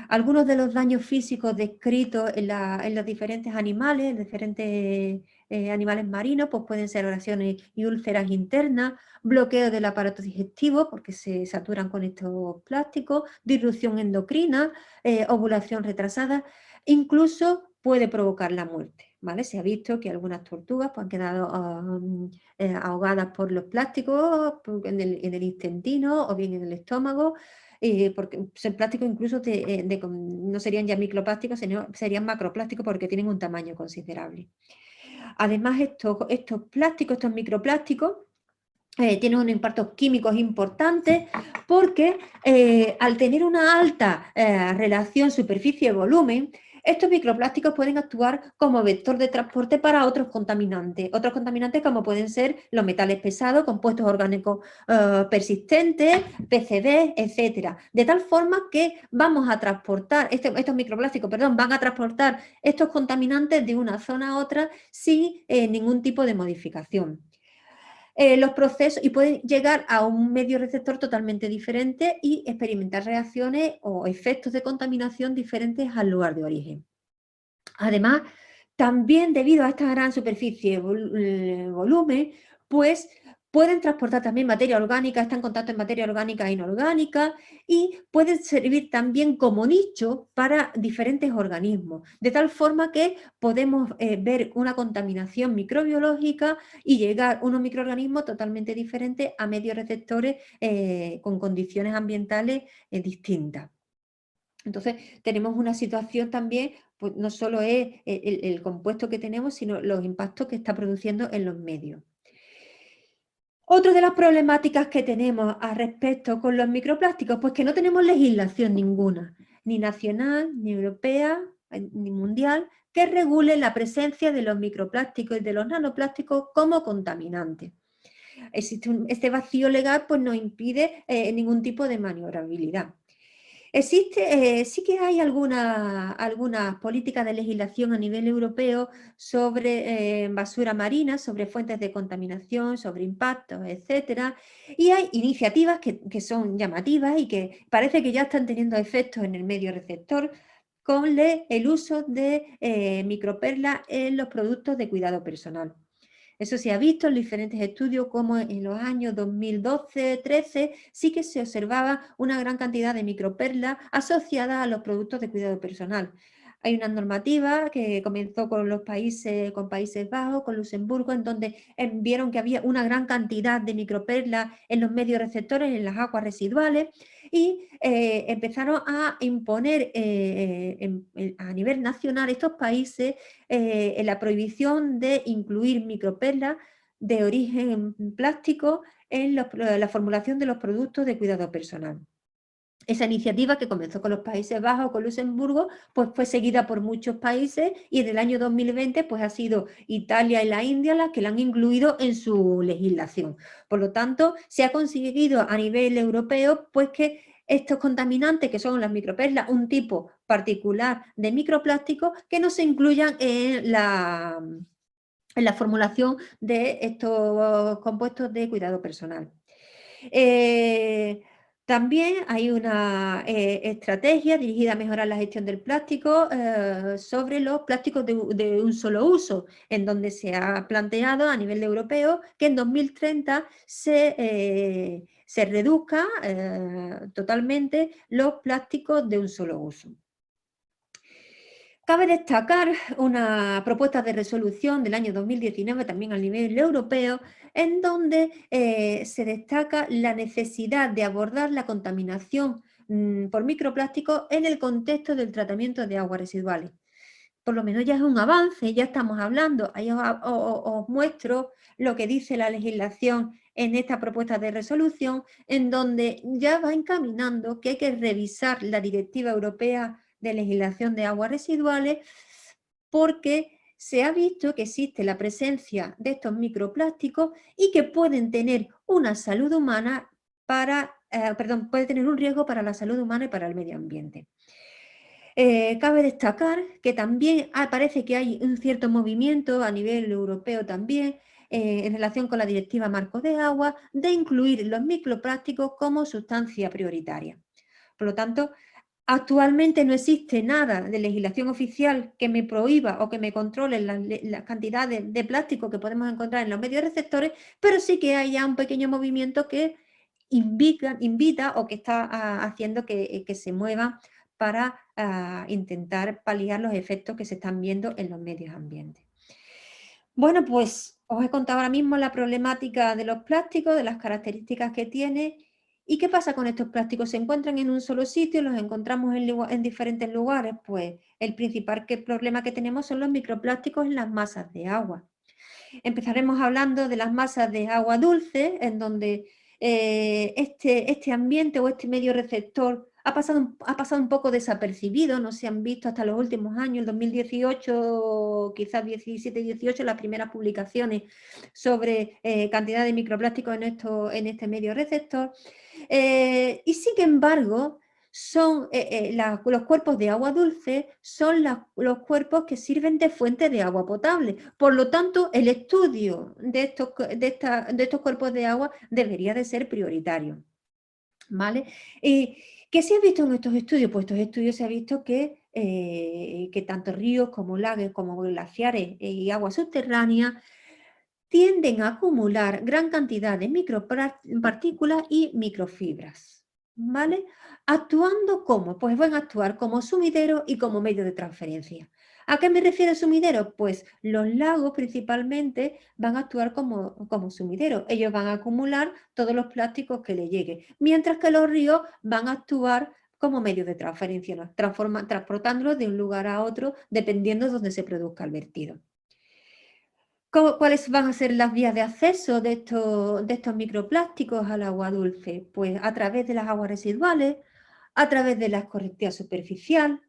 Algunos de los daños físicos descritos en los diferentes animales, en diferentes animales marinos, pues pueden ser oraciones y úlceras internas, bloqueo del aparato digestivo porque se saturan con estos plásticos, disrupción endocrina, ovulación retrasada, incluso puede provocar la muerte. ¿Vale? Se ha visto que algunas tortugas pues, han quedado ahogadas por los plásticos en el intestino o bien en el estómago, porque el plástico incluso no serían ya microplásticos, sino serían macroplásticos porque tienen un tamaño considerable. Además, estos plásticos, estos microplásticos, tienen unos impactos químicos importantes porque al tener una alta relación superficie-volumen, estos microplásticos pueden actuar como vector de transporte para otros contaminantes como pueden ser los metales pesados, compuestos orgánicos persistentes, PCB, etcétera. De tal forma que vamos a transportar, estos microplásticos, perdón, van a transportar estos contaminantes de una zona a otra sin ningún tipo de modificación. Los procesos y pueden llegar a un medio receptor totalmente diferente y experimentar reacciones o efectos de contaminación diferentes al lugar de origen. Además, también debido a esta gran superficie volumen, pues pueden transportar también materia orgánica, están en contacto en materia orgánica e inorgánica y pueden servir también como nicho para diferentes organismos, de tal forma que podemos ver una contaminación microbiológica y llegar a unos microorganismos totalmente diferentes a medios receptores con condiciones ambientales distintas. Entonces, tenemos una situación también, pues no solo es el compuesto que tenemos, sino los impactos que está produciendo en los medios. Otra de las problemáticas que tenemos al respecto con los microplásticos, pues que no tenemos legislación ninguna, ni nacional, ni europea, ni mundial, que regule la presencia de los microplásticos y de los nanoplásticos como contaminantes. Este vacío legal pues nos impide ningún tipo de maniobrabilidad. Sí que hay algunas políticas de legislación a nivel europeo sobre basura marina, sobre fuentes de contaminación, sobre impactos, etcétera, y hay iniciativas que son llamativas y que parece que ya están teniendo efectos en el medio receptor con el uso de microperlas en los productos de cuidado personal. Eso se ha visto en diferentes estudios como en los años 2012-13 sí que se observaba una gran cantidad de microperlas asociadas a los productos de cuidado personal. Hay una normativa que comenzó con Países Bajos, con Luxemburgo, en donde vieron que había una gran cantidad de microperlas en los medios receptores, en las aguas residuales, y empezaron a imponer a nivel nacional estos países en la prohibición de incluir microperlas de origen plástico en la formulación de los productos de cuidado personal. Esa iniciativa, que comenzó con los Países Bajos, con Luxemburgo, pues fue seguida por muchos países y en el año 2020 pues ha sido Italia y la India las que la han incluido en su legislación. Por lo tanto, se ha conseguido a nivel europeo pues que estos contaminantes, que son las microperlas, un tipo particular de microplástico, que no se incluyan en la formulación de estos compuestos de cuidado personal. También hay una estrategia dirigida a mejorar la gestión del plástico sobre los plásticos de un solo uso, en donde se ha planteado a nivel europeo que en 2030 se reduzca totalmente los plásticos de un solo uso. Cabe destacar una propuesta de resolución del año 2019, también a nivel europeo, en donde se destaca la necesidad de abordar la contaminación por microplásticos en el contexto del tratamiento de aguas residuales. Por lo menos ya es un avance, ya estamos hablando. Ahí os muestro lo que dice la legislación en esta propuesta de resolución, en donde ya va encaminando que hay que revisar la Directiva Europea de Legislación de Aguas Residuales, porque se ha visto que existe la presencia de estos microplásticos y que pueden tener una salud humana puede tener un riesgo para la salud humana y para el medio ambiente. Cabe destacar que también parece que hay un cierto movimiento a nivel europeo también en relación con la Directiva Marco de Agua de incluir los microplásticos como sustancia prioritaria. Por lo tanto, actualmente no existe nada de legislación oficial que me prohíba o que me controle las cantidades de plástico que podemos encontrar en los medios receptores, pero sí que hay ya un pequeño movimiento que invita o que está haciendo que se mueva para intentar paliar los efectos que se están viendo en los medios ambientes. Bueno, pues os he contado ahora mismo la problemática de los plásticos, de las características que tiene. ¿Y qué pasa con estos plásticos? ¿Se encuentran en un solo sitio? ¿Los encontramos en diferentes lugares? Pues el principal problema que tenemos son los microplásticos en las masas de agua. Empezaremos hablando de las masas de agua dulce, en donde este ambiente o este medio receptor ha pasado un poco desapercibido, no se han visto hasta los últimos años, el 2018, quizás 17-18, las primeras publicaciones sobre cantidad de microplásticos en este medio receptor. Y sin embargo, los cuerpos de agua dulce son los cuerpos que sirven de fuente de agua potable. Por lo tanto, el estudio de estos cuerpos de agua debería de ser prioritario. ¿Vale? ¿Qué se ha visto en estos estudios? Pues estos estudios se ha visto que tanto ríos como lagos, como glaciares y aguas subterráneas tienden a acumular gran cantidad de micropartículas y microfibras. ¿Vale? ¿Actuando cómo? Pues van a actuar como sumidero y como medio de transferencia. ¿A qué me refiero sumidero? Pues los lagos principalmente van a actuar como sumidero. Ellos van a acumular todos los plásticos que le lleguen, mientras que los ríos van a actuar como medio de transferencia, transportándolos de un lugar a otro dependiendo de dónde se produzca el vertido. ¿Cuáles van a ser las vías de acceso de estos microplásticos al agua dulce? Pues a través de las aguas residuales, a través de la escorrentía superficial,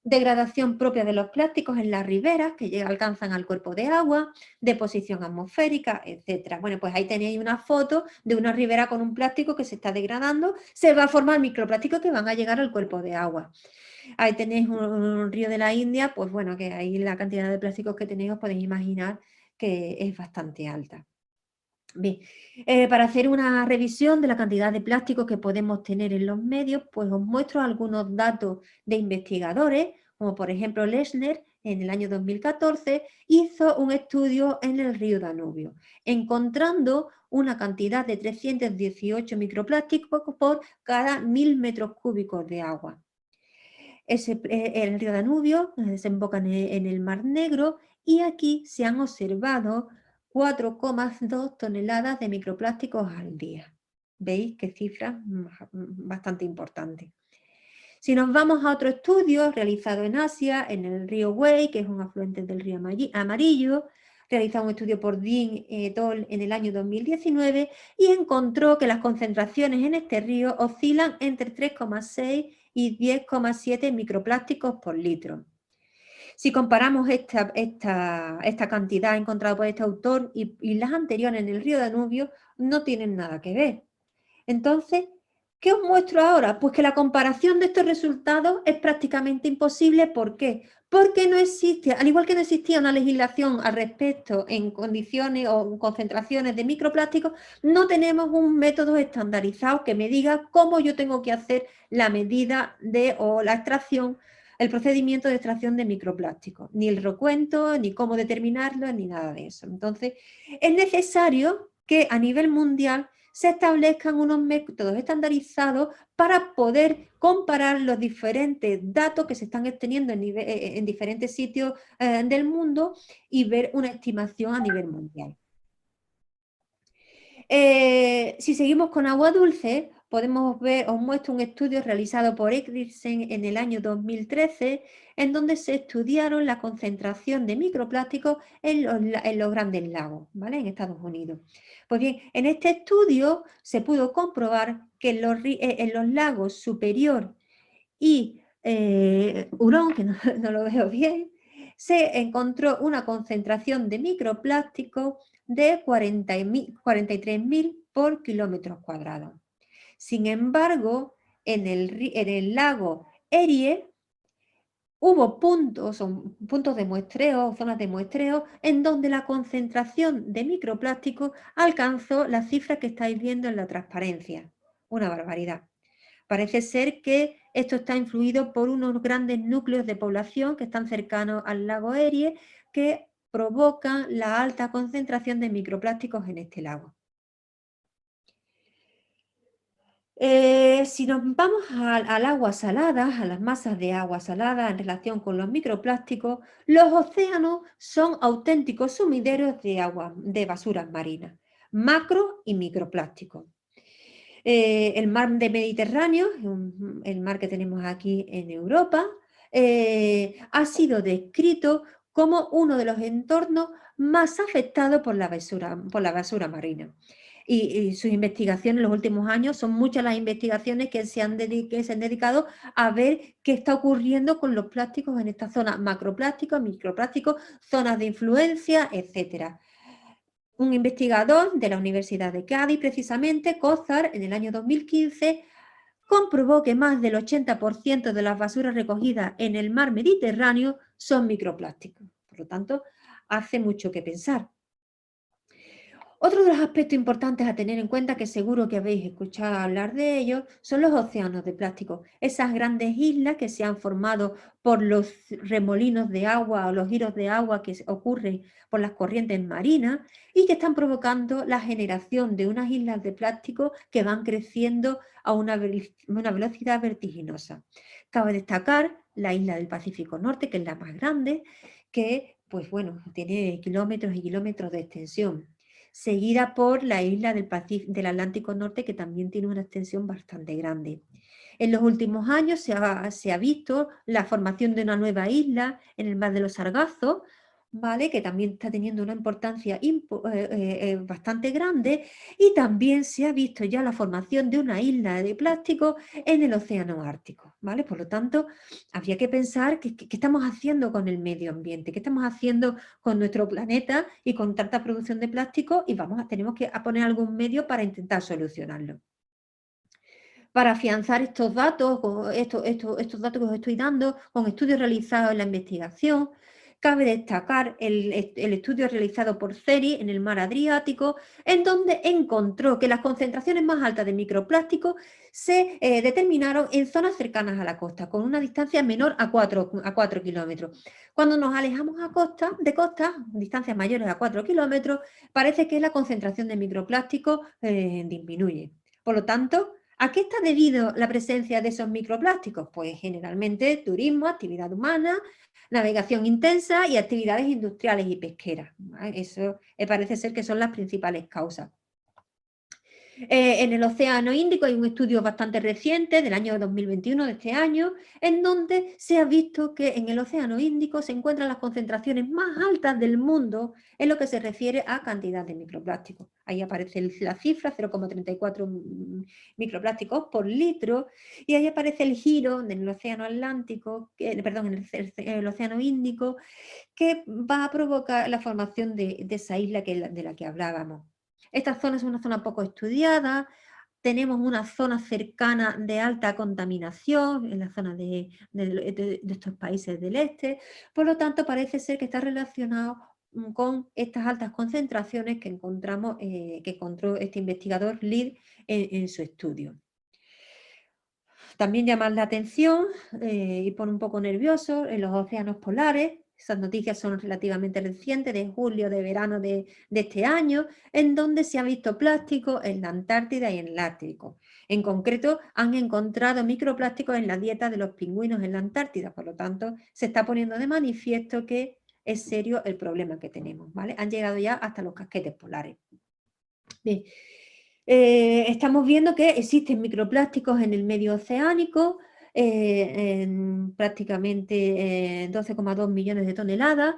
degradación propia de los plásticos en las riberas que alcanzan al cuerpo de agua, deposición atmosférica, etc. Bueno, pues ahí tenéis una foto de una ribera con un plástico que se está degradando, se va a formar microplásticos que van a llegar al cuerpo de agua. Ahí tenéis un río de la India, pues bueno, que ahí la cantidad de plásticos que tenéis os podéis imaginar que es bastante alta. Bien, para hacer una revisión de la cantidad de plásticos que podemos tener en los medios, pues os muestro algunos datos de investigadores, como por ejemplo Lechner, en el año 2014, hizo un estudio en el río Danubio, encontrando una cantidad de 318 microplásticos por cada 1000 metros cúbicos de agua. El río Danubio desemboca en el Mar Negro y aquí se han observado 4,2 toneladas de microplásticos al día. ¿Veis qué cifra bastante importante? Si nos vamos a otro estudio realizado en Asia, en el río Wei, que es un afluente del río Amarillo, realizado un estudio por Dean et al. En el año 2019 y encontró que las concentraciones en este río oscilan entre 3,6 y 10,7 microplásticos por litro. Si comparamos esta cantidad encontrada por este autor y las anteriores en el río Danubio, no tienen nada que ver. Entonces, ¿qué os muestro ahora? Pues que la comparación de estos resultados es prácticamente imposible. ¿Por qué? Porque no existe, al igual que no existía una legislación al respecto en condiciones o concentraciones de microplásticos, no tenemos un método estandarizado que me diga cómo yo tengo que hacer la medida o la extracción, el procedimiento de extracción de microplásticos, ni el recuento, ni cómo determinarlo, ni nada de eso. Entonces, es necesario que a nivel mundial se establezcan unos métodos estandarizados para poder comparar los diferentes datos que se están obteniendo en diferentes sitios del mundo y ver una estimación a nivel mundial. Si seguimos con agua dulce, podemos ver, os muestro un estudio realizado por Ecrisen en el año 2013, en donde se estudiaron la concentración de microplásticos en los grandes lagos, ¿vale? En Estados Unidos. Pues bien, en este estudio se pudo comprobar que en los lagos Superior y Hurón, que no lo veo bien, se encontró una concentración de microplástico de 43.000 por kilómetros cuadrados. Sin embargo, en el lago Erie hubo puntos de muestreo, zonas de muestreo, en donde la concentración de microplástico alcanzó la cifra que estáis viendo en la transparencia. Una barbaridad. Parece ser que esto está influido por unos grandes núcleos de población que están cercanos al lago Erie, que provocan la alta concentración de microplásticos en este lago. Si nos vamos al agua salada, a las masas de agua salada en relación con los microplásticos, los océanos son auténticos sumideros de agua, de basuras marinas, macro y microplásticos. El mar de Mediterráneo, el mar que tenemos aquí en Europa, ha sido descrito como uno de los entornos más afectados por la basura marina. Y sus investigaciones en los últimos años son muchas las investigaciones que se han dedicado a ver qué está ocurriendo con los plásticos en esta zona, macroplásticos, microplásticos, zonas de influencia, etcétera. Un investigador de la Universidad de Cádiz, precisamente, Cózar, en el año 2015, comprobó que más del 80% de las basuras recogidas en el mar Mediterráneo son microplásticos. Por lo tanto, hace mucho que pensar. Otro de los aspectos importantes a tener en cuenta, que seguro que habéis escuchado hablar de ellos, son los océanos de plástico. Esas grandes islas que se han formado por los remolinos de agua o los giros de agua que ocurren por las corrientes marinas y que están provocando la generación de unas islas de plástico que van creciendo a una velocidad vertiginosa. Cabe destacar la isla del Pacífico Norte, que es la más grande, que pues bueno, tiene kilómetros y kilómetros de extensión, seguida por la isla del Atlántico Norte, que también tiene una extensión bastante grande. En los últimos años se ha visto la formación de una nueva isla en el Mar de los Sargazos, ¿vale? Que también está teniendo una importancia bastante grande, y también se ha visto ya la formación de una isla de plástico en el Océano Ártico, ¿vale? Por lo tanto, habría que pensar qué estamos haciendo con el medio ambiente, qué estamos haciendo con nuestro planeta y con tanta producción de plástico, y tenemos que poner algún medio para intentar solucionarlo. Para afianzar estos datos, estos datos que os estoy dando, con estudios realizados en la investigación, cabe destacar el estudio realizado por CERI en el mar Adriático, en donde encontró que las concentraciones más altas de microplástico se determinaron en zonas cercanas a la costa, con una distancia menor a 4 kilómetros. Cuando nos alejamos de costa, distancias mayores a 4 kilómetros, parece que la concentración de microplástico disminuye. Por lo tanto, ¿a qué está debido la presencia de esos microplásticos? Pues generalmente turismo, actividad humana, navegación intensa y actividades industriales y pesqueras. Eso parece ser que son las principales causas. En el Océano Índico hay un estudio bastante reciente, del año 2021, de este año, en donde se ha visto que en el Océano Índico se encuentran las concentraciones más altas del mundo en lo que se refiere a cantidad de microplásticos. Ahí aparece la cifra, 0,34 microplásticos por litro, y ahí aparece el giro en el Océano Atlántico, en el Océano Índico, que va a provocar la formación de esa isla de la que hablábamos. Esta zona es una zona poco estudiada, tenemos una zona cercana de alta contaminación en la zona de estos países del este, por lo tanto parece ser que está relacionado con estas altas concentraciones que encontró este investigador Lead en su estudio. También llama la atención y pone un poco nervioso en los océanos polares. Esas noticias son relativamente recientes, de julio, de verano de este año, en donde se ha visto plástico en la Antártida y en el Ártico. En concreto, han encontrado microplásticos en la dieta de los pingüinos en la Antártida, por lo tanto, se está poniendo de manifiesto que es serio el problema que tenemos, ¿vale? Han llegado ya hasta los casquetes polares. Bien. estamos viendo que existen microplásticos en el medio oceánico, en prácticamente 12,2 millones de toneladas,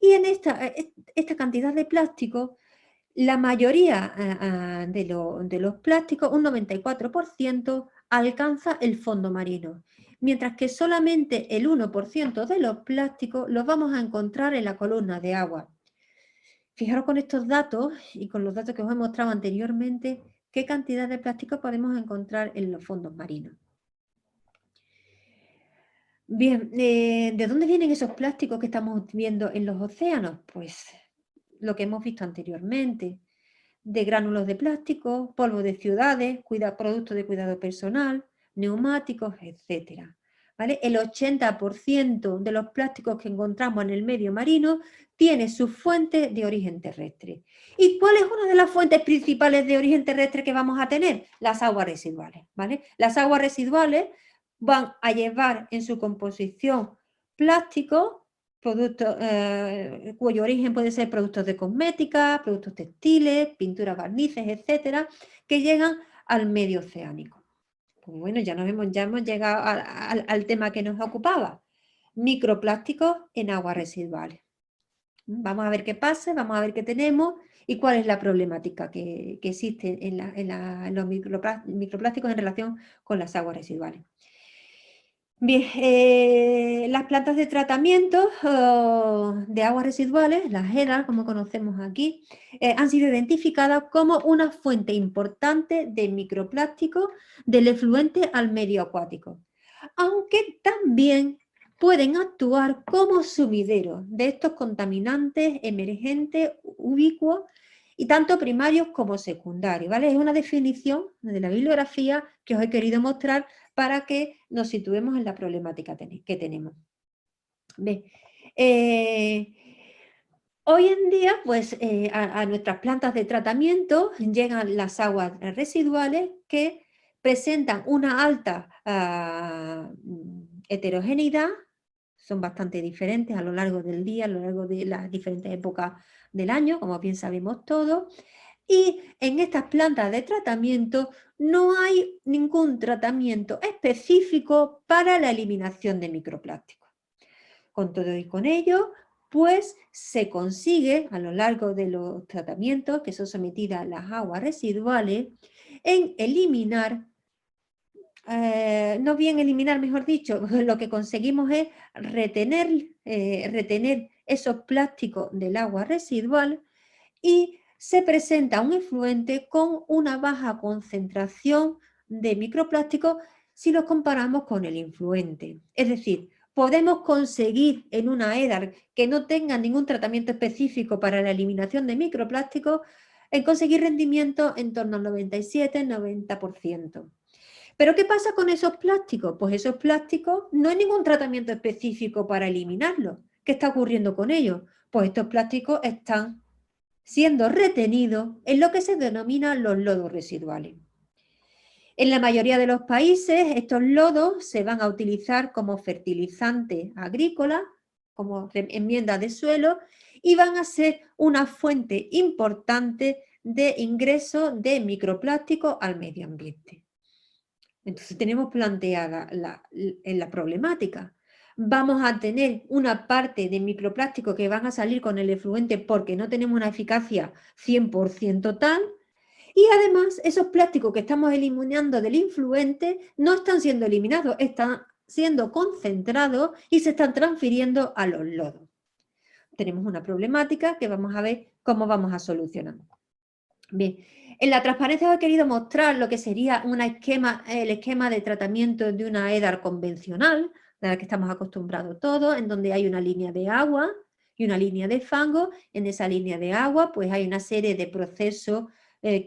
y en esta cantidad de plástico, la mayoría de los plásticos, un 94%, alcanza el fondo marino, mientras que solamente el 1% de los plásticos los vamos a encontrar en la columna de agua. Fijaros con estos datos y con los datos que os he mostrado anteriormente, qué cantidad de plástico podemos encontrar en los fondos marinos. Bien, ¿de dónde vienen esos plásticos que estamos viendo en los océanos? Pues lo que hemos visto anteriormente, de gránulos de plástico, polvo de ciudades, productos de cuidado personal, neumáticos, etc. ¿Vale? El 80% de los plásticos que encontramos en el medio marino tiene su fuente de origen terrestre. ¿Y cuál es una de las fuentes principales de origen terrestre que vamos a tener? Las aguas residuales. ¿Vale? Las aguas residuales van a llevar en su composición plásticos, productos cuyo origen puede ser productos de cosmética, productos textiles, pinturas, barnices, etcétera, que llegan al medio oceánico. Pues bueno, ya hemos llegado al tema que nos ocupaba, microplásticos en aguas residuales. Vamos a ver qué pasa, vamos a ver qué tenemos y cuál es la problemática que existe en los microplásticos en relación con las aguas residuales. Bien, las plantas de tratamiento de aguas residuales, las EDAR, como conocemos aquí, han sido identificadas como una fuente importante de microplástico del efluente al medio acuático, aunque también pueden actuar como sumideros de estos contaminantes emergentes ubicuos y tanto primarios como secundarios, ¿vale? Es una definición de la bibliografía que os he querido mostrar para que nos situemos en la problemática que tenemos. Bien, hoy en día, pues, a nuestras plantas de tratamiento llegan las aguas residuales que presentan una alta heterogeneidad, son bastante diferentes a lo largo del día, a lo largo de las diferentes épocas del año, como bien sabemos todos, y en estas plantas de tratamiento no hay ningún tratamiento específico para la eliminación de microplásticos. Con todo y con ello, pues se consigue a lo largo de los tratamientos que son sometidas a las aguas residuales en eliminar, no bien eliminar, mejor dicho, lo que conseguimos es retener esos plásticos del agua residual y se presenta un efluente con una baja concentración de microplásticos si los comparamos con el influente. Es decir, podemos conseguir en una EDAR que no tenga ningún tratamiento específico para la eliminación de microplásticos, en conseguir rendimiento en torno al 97-90%. ¿Pero qué pasa con esos plásticos? Pues esos plásticos no hay ningún tratamiento específico para eliminarlos. ¿Qué está ocurriendo con ellos? Pues estos plásticos están siendo retenidos en lo que se denomina los lodos residuales. En la mayoría de los países, estos lodos se van a utilizar como fertilizante agrícola, como enmienda de suelo, y van a ser una fuente importante de ingreso de microplásticos al medio ambiente. Entonces tenemos planteada la problemática. Vamos a tener una parte de microplástico que van a salir con el efluente porque no tenemos una eficacia 100% total, y además esos plásticos que estamos eliminando del influente no están siendo eliminados, están siendo concentrados y se están transfiriendo a los lodos. Tenemos una problemática que vamos a ver cómo vamos a solucionar. Bien, en la transparencia os he querido mostrar lo que sería el esquema de tratamiento de una EDAR convencional, de la que estamos acostumbrados todos, en donde hay una línea de agua y una línea de fango. En esa línea de agua pues hay una serie de procesos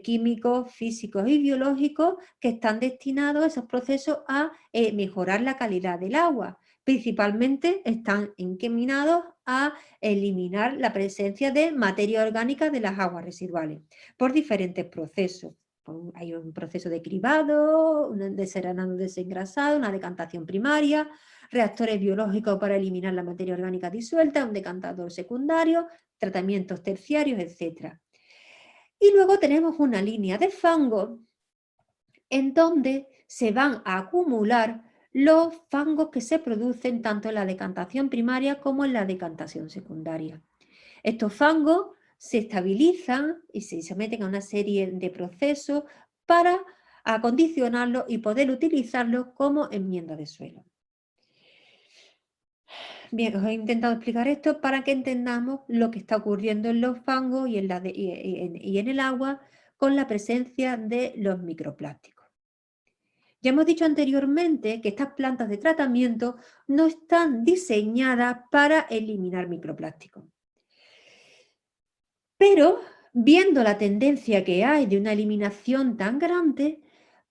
químicos, físicos y biológicos que están destinados, esos procesos, a mejorar la calidad del agua. Principalmente están encaminados a eliminar la presencia de materia orgánica de las aguas residuales por diferentes procesos. Hay un proceso de cribado, un deseranado desengrasado, una decantación primaria, reactores biológicos para eliminar la materia orgánica disuelta, un decantador secundario, tratamientos terciarios, etc. Y luego tenemos una línea de fango en donde se van a acumular los fangos que se producen tanto en la decantación primaria como en la decantación secundaria. Estos fangos se estabilizan y se someten a una serie de procesos para acondicionarlos y poder utilizarlos como enmienda de suelo. Bien, os he intentado explicar esto para que entendamos lo que está ocurriendo en los fangos y en el agua con la presencia de los microplásticos. Ya hemos dicho anteriormente que estas plantas de tratamiento no están diseñadas para eliminar microplásticos. Pero, viendo la tendencia que hay de una eliminación tan grande,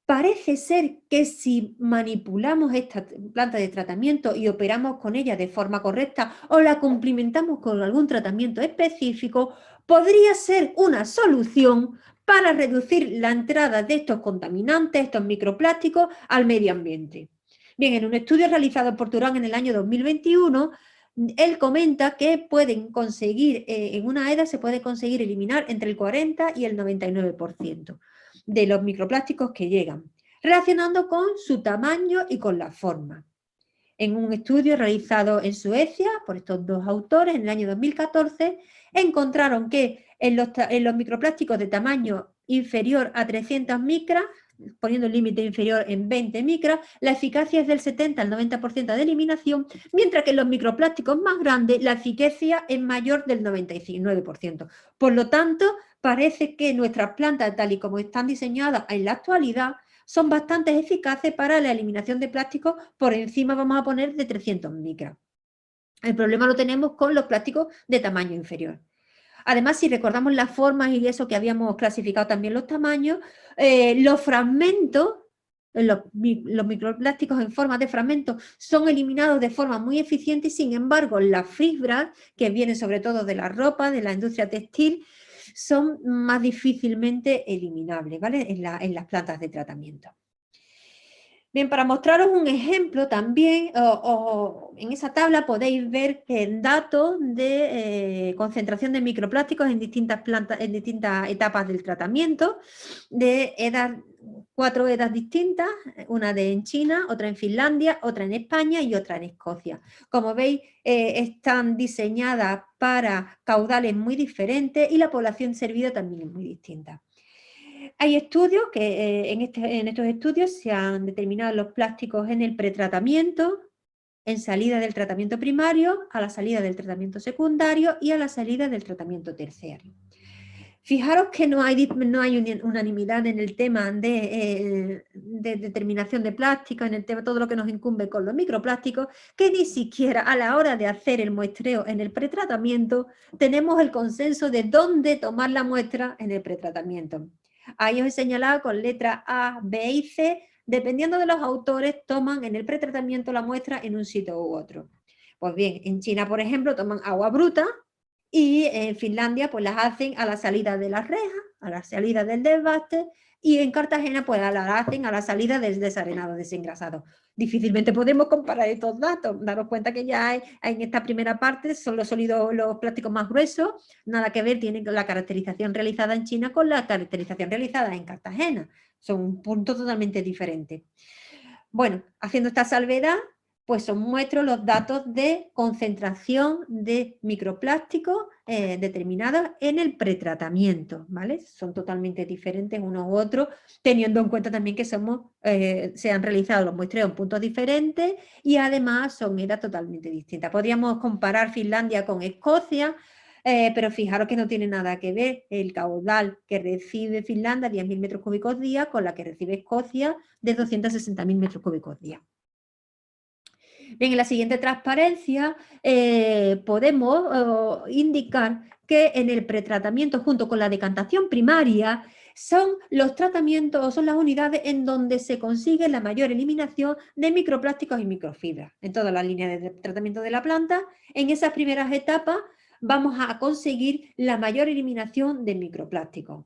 parece ser que si manipulamos esta planta de tratamiento y operamos con ella de forma correcta o la complementamos con algún tratamiento específico, podría ser una solución para reducir la entrada de estos contaminantes, estos microplásticos, al medio ambiente. Bien, en un estudio realizado por Turán en el año 2021, él comenta que pueden conseguir, en una EDA se puede conseguir eliminar entre el 40 y el 99% de los microplásticos que llegan, relacionando con su tamaño y con la forma. En un estudio realizado en Suecia por estos dos autores en el año 2014, encontraron que en los microplásticos de tamaño inferior a 300 micras, poniendo el límite inferior en 20 micras, la eficacia es del 70 al 90% de eliminación, mientras que en los microplásticos más grandes la eficacia es mayor del 99%. Por lo tanto, parece que nuestras plantas, tal y como están diseñadas en la actualidad, son bastante eficaces para la eliminación de plásticos. Por encima vamos a poner de 300 micras. El problema lo tenemos con los plásticos de tamaño inferior. Además, si recordamos las formas y eso que habíamos clasificado también los tamaños, los fragmentos, los microplásticos en forma de fragmentos son eliminados de forma muy eficiente y, sin embargo, las fibras, que vienen sobre todo de la ropa, de la industria textil, son más difícilmente eliminables, ¿vale? En las plantas de tratamiento. Bien, para mostraros un ejemplo también, en esa tabla podéis ver datos de concentración de microplásticos en distintas plantas, en distintas etapas del tratamiento, de 4 EDAs distintas, una en China, otra en Finlandia, otra en España y otra en Escocia. Como veis, están diseñadas para caudales muy diferentes y la población servida también es muy distinta. Hay estudios que en estos estudios se han determinado los plásticos en el pretratamiento, en salida del tratamiento primario, a la salida del tratamiento secundario y a la salida del tratamiento terciario. Fijaros que no hay unanimidad en el tema de determinación de plásticos, en el tema todo lo que nos incumbe con los microplásticos, que ni siquiera a la hora de hacer el muestreo en el pretratamiento tenemos el consenso de dónde tomar la muestra en el pretratamiento. Ahí os he señalado con letra A, B y C, dependiendo de los autores, toman en el pretratamiento la muestra en un sitio u otro. Pues bien, en China, por ejemplo, toman agua bruta y en Finlandia pues las hacen a la salida de las rejas, a la salida del desbaste, y en Cartagena pues las hacen a la salida del desarenado desengrasado. Difícilmente podemos comparar estos datos, daros cuenta que ya hay en esta primera parte son los sólidos, los plásticos más gruesos, nada que ver tiene la caracterización realizada en China con la caracterización realizada en Cartagena, son un punto totalmente diferente. Bueno, haciendo esta salvedad, pues os muestro los datos de concentración de microplásticos determinados en el pretratamiento, ¿vale? Son totalmente diferentes unos u otros, teniendo en cuenta también que se han realizado los muestreos en puntos diferentes y además son EDAs totalmente distintas. Podríamos comparar Finlandia con Escocia, pero fijaros que no tiene nada que ver el caudal que recibe Finlandia, 10.000 metros cúbicos día, con la que recibe Escocia, de 260.000 metros cúbicos día. Bien, en la siguiente transparencia podemos indicar que en el pretratamiento junto con la decantación primaria son los tratamientos o son las unidades en donde se consigue la mayor eliminación de microplásticos y microfibras. En todas las líneas de tratamiento de la planta, en esas primeras etapas vamos a conseguir la mayor eliminación de microplásticos.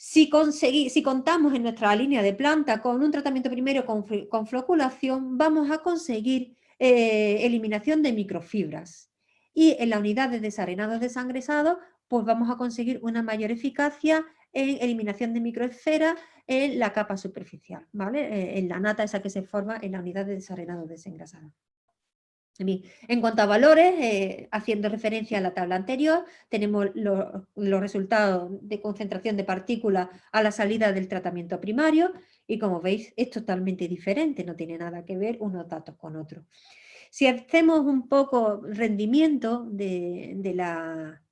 Si contamos en nuestra línea de planta con un tratamiento primero con floculación, vamos a conseguir eliminación de microfibras. Y en la unidad de desarenados desangresados pues vamos a conseguir una mayor eficacia en eliminación de microesferas en la capa superficial, ¿vale? En la nata esa que se forma en la unidad de desarenado desengrasado. Bien, en cuanto a valores, haciendo referencia a la tabla anterior, tenemos los resultados de concentración de partículas a la salida del tratamiento primario y como veis es totalmente diferente, no tiene nada que ver unos datos con otros. Si hacemos un poco rendimiento de la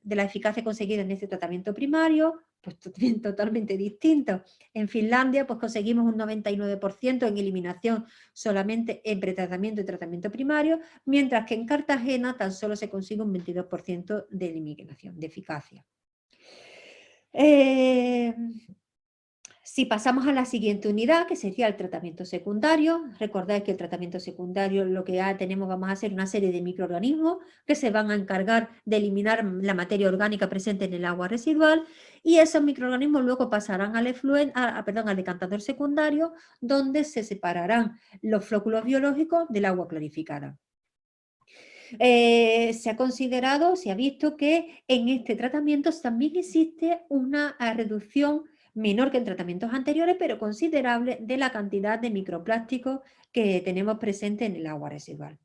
eficacia conseguida en este tratamiento primario, pues totalmente distinto. En Finlandia pues conseguimos un 99% en eliminación solamente en pretratamiento y tratamiento primario, mientras que en Cartagena tan solo se consigue un 22% de eliminación, de eficacia. Si pasamos a la siguiente unidad, que sería el tratamiento secundario, recordáis que el tratamiento secundario lo que tenemos, vamos a hacer una serie de microorganismos que se van a encargar de eliminar la materia orgánica presente en el agua residual y esos microorganismos luego pasarán al decantador secundario, donde se separarán los flóculos biológicos del agua clarificada. Se ha considerado, se ha visto que en este tratamiento también existe una reducción menor que en tratamientos anteriores, pero considerable, de la cantidad de microplásticos que tenemos presente en el agua residual.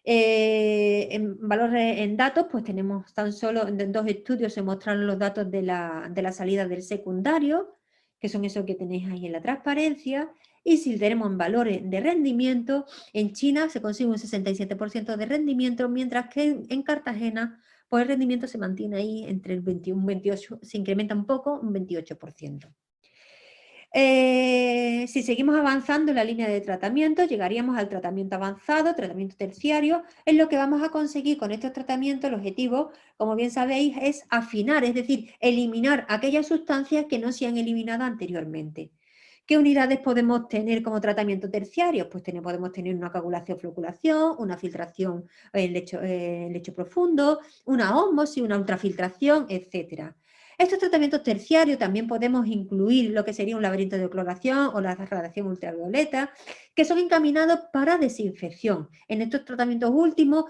En valores en datos, pues tenemos tan solo en 2 estudios se mostraron los datos de la salida del secundario, que son esos que tenéis ahí en la transparencia, y si tenemos en valores de rendimiento, en China se consigue un 67% de rendimiento, mientras que en Cartagena pues el rendimiento se mantiene ahí entre el 21 y 28, se incrementa un poco, un 28%. Si seguimos avanzando en la línea de tratamiento, llegaríamos al tratamiento avanzado, tratamiento terciario, en lo que vamos a conseguir con estos tratamientos, el objetivo, como bien sabéis, es afinar, es decir, eliminar aquellas sustancias que no se han eliminado anteriormente. ¿Qué unidades podemos tener como tratamiento terciario? Pues podemos tener una coagulación-floculación, una filtración en lecho profundo, una ósmosis, una ultrafiltración, etc. Estos tratamientos terciarios también podemos incluir lo que sería un laberinto de cloración o la radiación ultravioleta, que son encaminados para desinfección. En estos tratamientos últimos,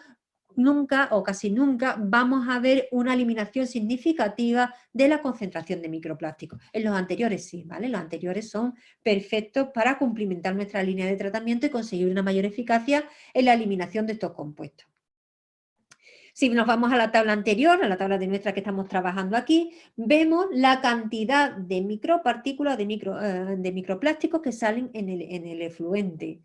nunca o casi nunca vamos a ver una eliminación significativa de la concentración de microplásticos. En los anteriores sí, ¿vale? Los anteriores son perfectos para cumplimentar nuestra línea de tratamiento y conseguir una mayor eficacia en la eliminación de estos compuestos. Si nos vamos a la tabla anterior, a la tabla de nuestra que estamos trabajando aquí, vemos la cantidad de micropartículas, de microplásticos que salen en el efluente.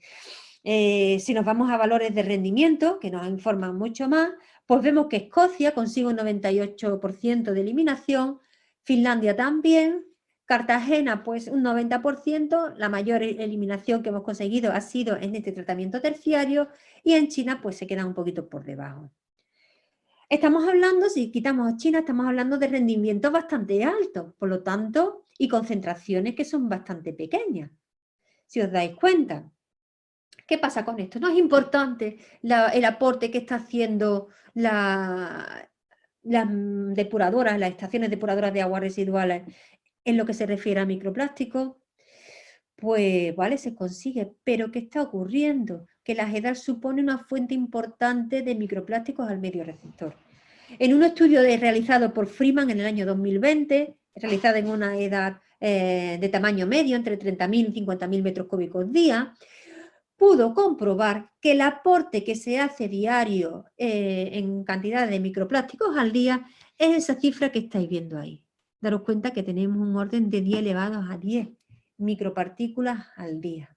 Si nos vamos a valores de rendimiento, que nos informan mucho más, pues vemos que Escocia consigue un 98% de eliminación, Finlandia también, Cartagena pues un 90%, la mayor eliminación que hemos conseguido ha sido en este tratamiento terciario y en China pues se queda un poquito por debajo. Estamos hablando, si quitamos a China, estamos hablando de rendimientos bastante altos, por lo tanto, y concentraciones que son bastante pequeñas, si os dais cuenta. ¿Qué pasa con esto? No es importante el aporte que está haciendo las depuradoras, las estaciones depuradoras de aguas residuales en lo que se refiere a microplásticos. Pues vale, se consigue, pero ¿qué está ocurriendo? Que la EDAR supone una fuente importante de microplásticos al medio receptor. En un estudio realizado por Freeman en el año 2020, realizado en una EDAR de tamaño medio, entre 30.000 y 50.000 metros cúbicos día, pudo comprobar que el aporte que se hace diario en cantidad de microplásticos al día es esa cifra que estáis viendo ahí. Daros cuenta que tenemos un orden de 10 elevados a 10 micropartículas al día,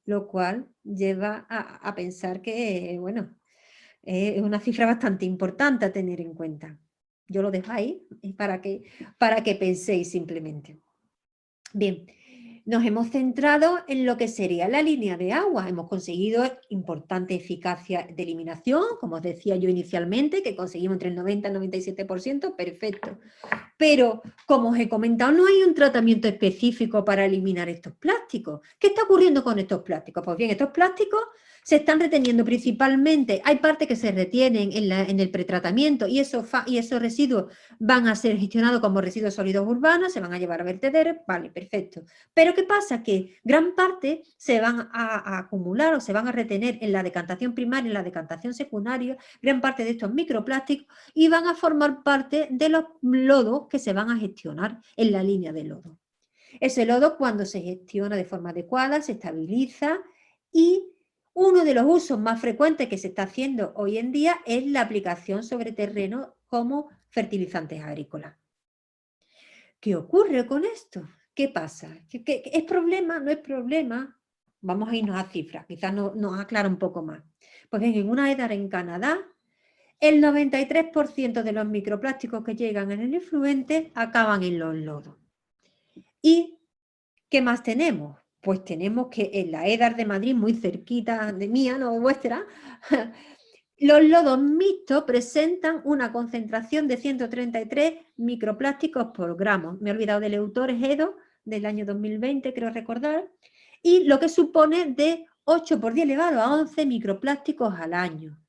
lo cual lleva a pensar que, bueno, es una cifra bastante importante a tener en cuenta. Yo lo dejo ahí para que penséis simplemente. Bien, nos hemos centrado en lo que sería la línea de agua. Hemos conseguido importante eficacia de eliminación, como os decía yo inicialmente, que conseguimos entre el 90 y el 97%, perfecto. Pero, como os he comentado, no hay un tratamiento específico para eliminar estos plásticos. ¿Qué está ocurriendo con estos plásticos? Pues bien, estos plásticos se están reteniendo principalmente, hay partes que se retienen en el pretratamiento y esos residuos van a ser gestionados como residuos sólidos urbanos, se van a llevar a vertederos, vale, perfecto. Pero ¿qué pasa? Que gran parte se van a acumular o se van a retener en la decantación primaria, en la decantación secundaria, gran parte de estos microplásticos y van a formar parte de los lodos que se van a gestionar en la línea de lodo. Ese lodo, cuando se gestiona de forma adecuada, se estabiliza y uno de los usos más frecuentes que se está haciendo hoy en día es la aplicación sobre terreno como fertilizantes agrícolas. ¿Qué ocurre con esto? ¿Qué pasa? ¿Es problema? ¿No es problema? Vamos a irnos a cifras, quizás nos aclara un poco más. Pues bien, en una EDAR en Canadá, el 93% de los microplásticos que llegan en el efluente acaban en los lodos. ¿Y qué más tenemos? Pues tenemos que en la EDAR de Madrid, muy cerquita de mía, no vuestra, los lodos mixtos presentan una concentración de 133 microplásticos por gramo. Me he olvidado del autor, es Edo, del año 2020, creo recordar, y lo que supone de 8 por 10 elevado a 11 microplásticos al año.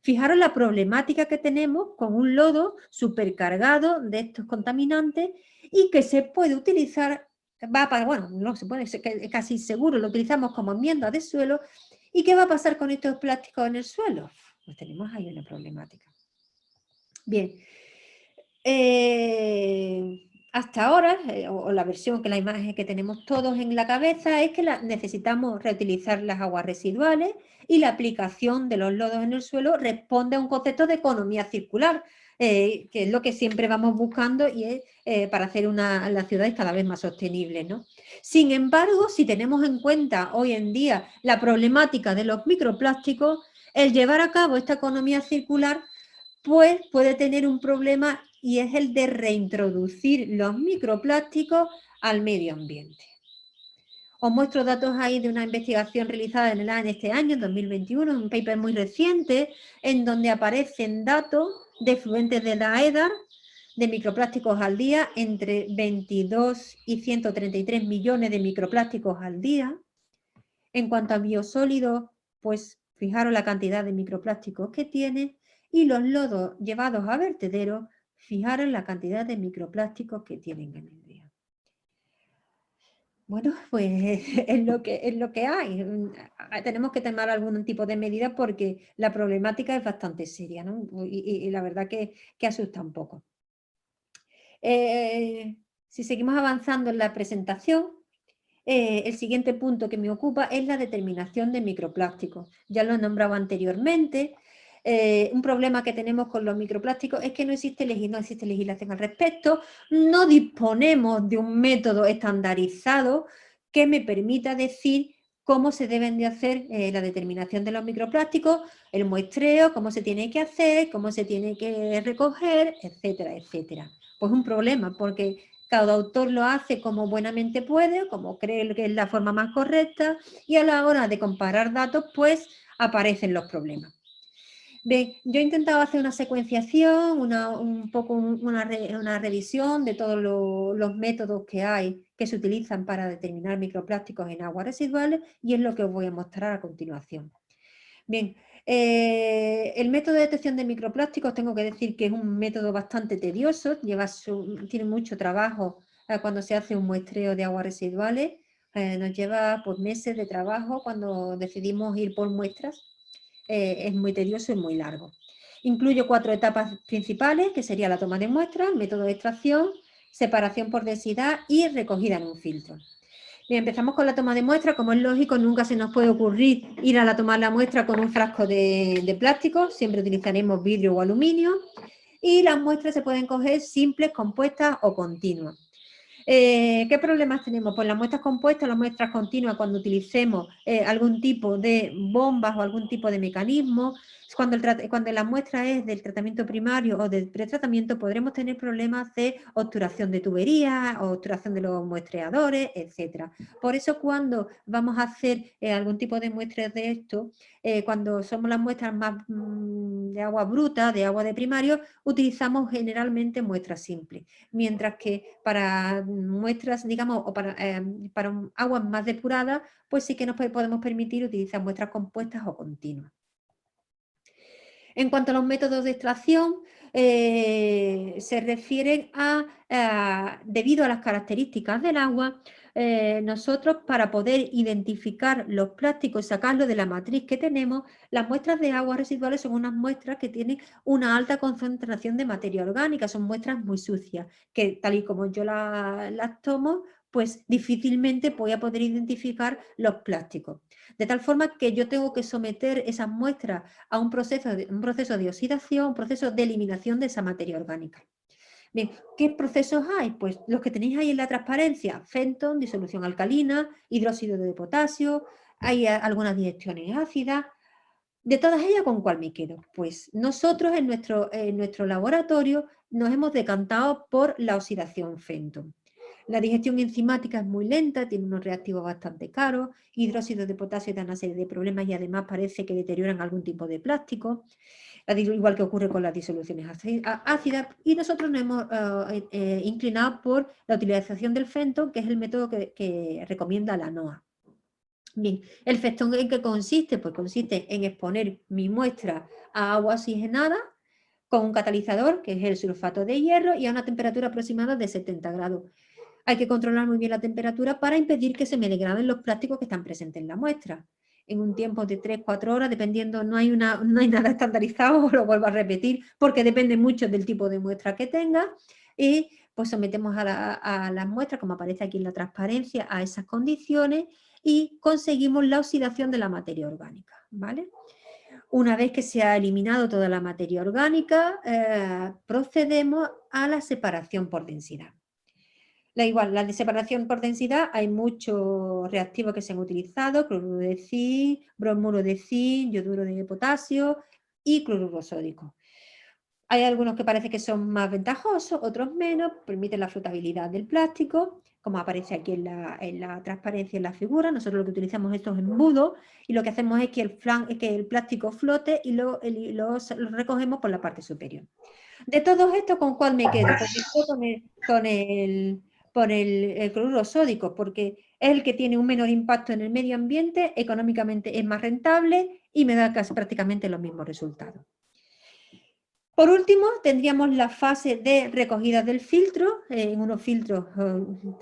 Fijaros la problemática que tenemos con un lodo supercargado de estos contaminantes y que se puede utilizar, no se puede, casi seguro lo utilizamos como enmienda de suelo. ¿Y qué va a pasar con estos plásticos en el suelo? Pues tenemos ahí una problemática. Bien, hasta ahora, o la versión, que la imagen que tenemos todos en la cabeza es que necesitamos reutilizar las aguas residuales y la aplicación de los lodos en el suelo responde a un concepto de economía circular, que es lo que siempre vamos buscando y es para hacer las ciudades cada vez más sostenibles, ¿no? Sin embargo, si tenemos en cuenta hoy en día la problemática de los microplásticos, el llevar a cabo esta economía circular pues puede tener un problema y es el de reintroducir los microplásticos al medio ambiente. Os muestro datos ahí de una investigación realizada en este año, en 2021, un paper muy reciente, en donde aparecen datos de efluentes de la EDAR de microplásticos al día, entre 22 y 133 millones de microplásticos al día. En cuanto a biosólidos, pues fijaros la cantidad de microplásticos que tiene, y los lodos llevados a vertederos, fijaros la cantidad de microplásticos que tienen en el día. Bueno, pues es lo que hay. Tenemos que tomar algún tipo de medida porque la problemática es bastante seria, ¿no? Y la verdad que asusta un poco. Si seguimos avanzando en la presentación, el siguiente punto que me ocupa es la determinación de microplásticos. Ya lo he nombrado anteriormente. Un problema que tenemos con los microplásticos es que no existe legislación al respecto, no disponemos de un método estandarizado que me permita decir cómo se deben de hacer la determinación de los microplásticos, el muestreo, cómo se tiene que hacer, cómo se tiene que recoger, etcétera, etcétera. Pues un problema, porque cada autor lo hace como buenamente puede, como cree que es la forma más correcta, y a la hora de comparar datos, pues aparecen los problemas. Bien, yo he intentado hacer una secuenciación, una revisión de todos los métodos que hay, que se utilizan para determinar microplásticos en aguas residuales, y es lo que os voy a mostrar a continuación. Bien, el método de detección de microplásticos tengo que decir que es un método bastante tedioso, tiene mucho trabajo cuando se hace un muestreo de aguas residuales, nos lleva pues, meses de trabajo cuando decidimos ir por muestras, es muy tedioso y muy largo. Incluye 4 etapas principales, que sería la toma de muestras, método de extracción, separación por densidad y recogida en un filtro. Bien, empezamos con la toma de muestra. Como es lógico, nunca se nos puede ocurrir ir a tomar la muestra con un frasco de plástico, siempre utilizaremos vidrio o aluminio, y las muestras se pueden coger simples, compuestas o continuas. ¿Qué problemas tenemos? Pues las muestras compuestas, las muestras continuas, cuando utilicemos algún tipo de bombas o algún tipo de mecanismo, Cuando la muestra es del tratamiento primario o del pretratamiento, podremos tener problemas de obturación de tuberías, obturación de los muestreadores, etc. Por eso, cuando vamos a hacer algún tipo de muestras de esto, cuando somos las muestras más de agua bruta, de agua de primario, utilizamos generalmente muestras simples. Mientras que para muestras, digamos, o para aguas más depuradas, pues sí que nos podemos permitir utilizar muestras compuestas o continuas. En cuanto a los métodos de extracción, se refieren debido a las características del agua, nosotros, para poder identificar los plásticos y sacarlos de la matriz que tenemos, las muestras de aguas residuales son unas muestras que tienen una alta concentración de materia orgánica, son muestras muy sucias, que tal y como yo las tomo, pues difícilmente voy a poder identificar los plásticos. De tal forma que yo tengo que someter esas muestras a un proceso de oxidación, un proceso de eliminación de esa materia orgánica. Bien, ¿qué procesos hay? Pues los que tenéis ahí en la transparencia: Fenton, disolución alcalina, hidróxido de potasio, hay algunas digestiones ácidas. De todas ellas, ¿con cuál me quedo? Pues nosotros en nuestro laboratorio nos hemos decantado por la oxidación Fenton. La digestión enzimática es muy lenta, tiene unos reactivos bastante caros, hidróxido de potasio da una serie de problemas y además parece que deterioran algún tipo de plástico, igual que ocurre con las disoluciones ácidas, y nosotros nos hemos inclinado por la utilización del Fenton, que es el método que recomienda la NOAA. Bien, ¿el Fenton en qué consiste? Pues consiste en exponer mi muestra a agua oxigenada con un catalizador, que es el sulfato de hierro, y a una temperatura aproximada de 70 grados. Hay que controlar muy bien la temperatura para impedir que se me degraden los plásticos que están presentes en la muestra. En un tiempo de 3-4 horas, dependiendo, no hay nada estandarizado, lo vuelvo a repetir, porque depende mucho del tipo de muestra que tenga, y pues sometemos a las muestras, como aparece aquí en la transparencia, a esas condiciones y conseguimos la oxidación de la materia orgánica, ¿vale? Una vez que se ha eliminado toda la materia orgánica, procedemos a la separación por densidad. La de separación por densidad, hay muchos reactivos que se han utilizado: cloruro de zinc, bromuro de zinc, yoduro de potasio y cloruro sódico. Hay algunos que parece que son más ventajosos, otros menos, permiten la flotabilidad del plástico, como aparece aquí en la transparencia en la figura. Nosotros lo que utilizamos estos embudos y lo que hacemos es que el plástico flote y lo recogemos por la parte superior. De todos estos, ¿con cuál me quedo? Pues me quedo con el cloruro sódico, porque es el que tiene un menor impacto en el medio ambiente, económicamente es más rentable y me da casi prácticamente los mismos resultados. Por último, tendríamos la fase de recogida del filtro, en unos filtros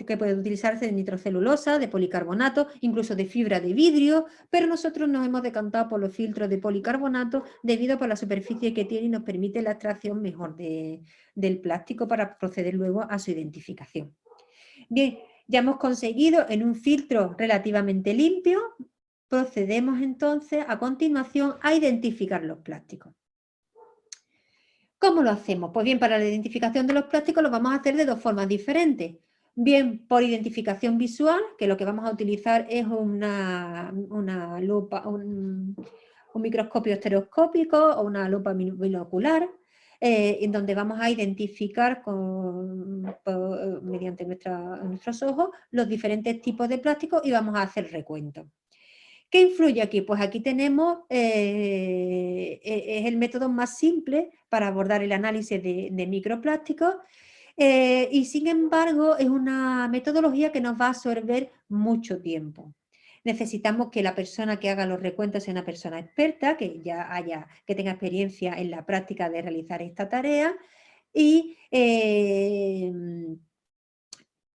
que pueden utilizarse de nitrocelulosa, de policarbonato, incluso de fibra de vidrio, pero nosotros nos hemos decantado por los filtros de policarbonato debido a la superficie que tiene y nos permite la extracción mejor del plástico para proceder luego a su identificación. Bien, ya hemos conseguido en un filtro relativamente limpio, procedemos entonces a continuación a identificar los plásticos. ¿Cómo lo hacemos? Pues bien, para la identificación de los plásticos lo vamos a hacer de dos formas diferentes. Bien, por identificación visual, que lo que vamos a utilizar es una lupa, un microscopio estereoscópico o una lupa binocular, en donde vamos a identificar mediante nuestros ojos los diferentes tipos de plásticos y vamos a hacer recuento. ¿Qué influye aquí? Pues aquí tenemos, es el método más simple para abordar el análisis de microplásticos y sin embargo es una metodología que nos va a absorber mucho tiempo. Necesitamos que la persona que haga los recuentos sea una persona experta, que tenga experiencia en la práctica de realizar esta tarea y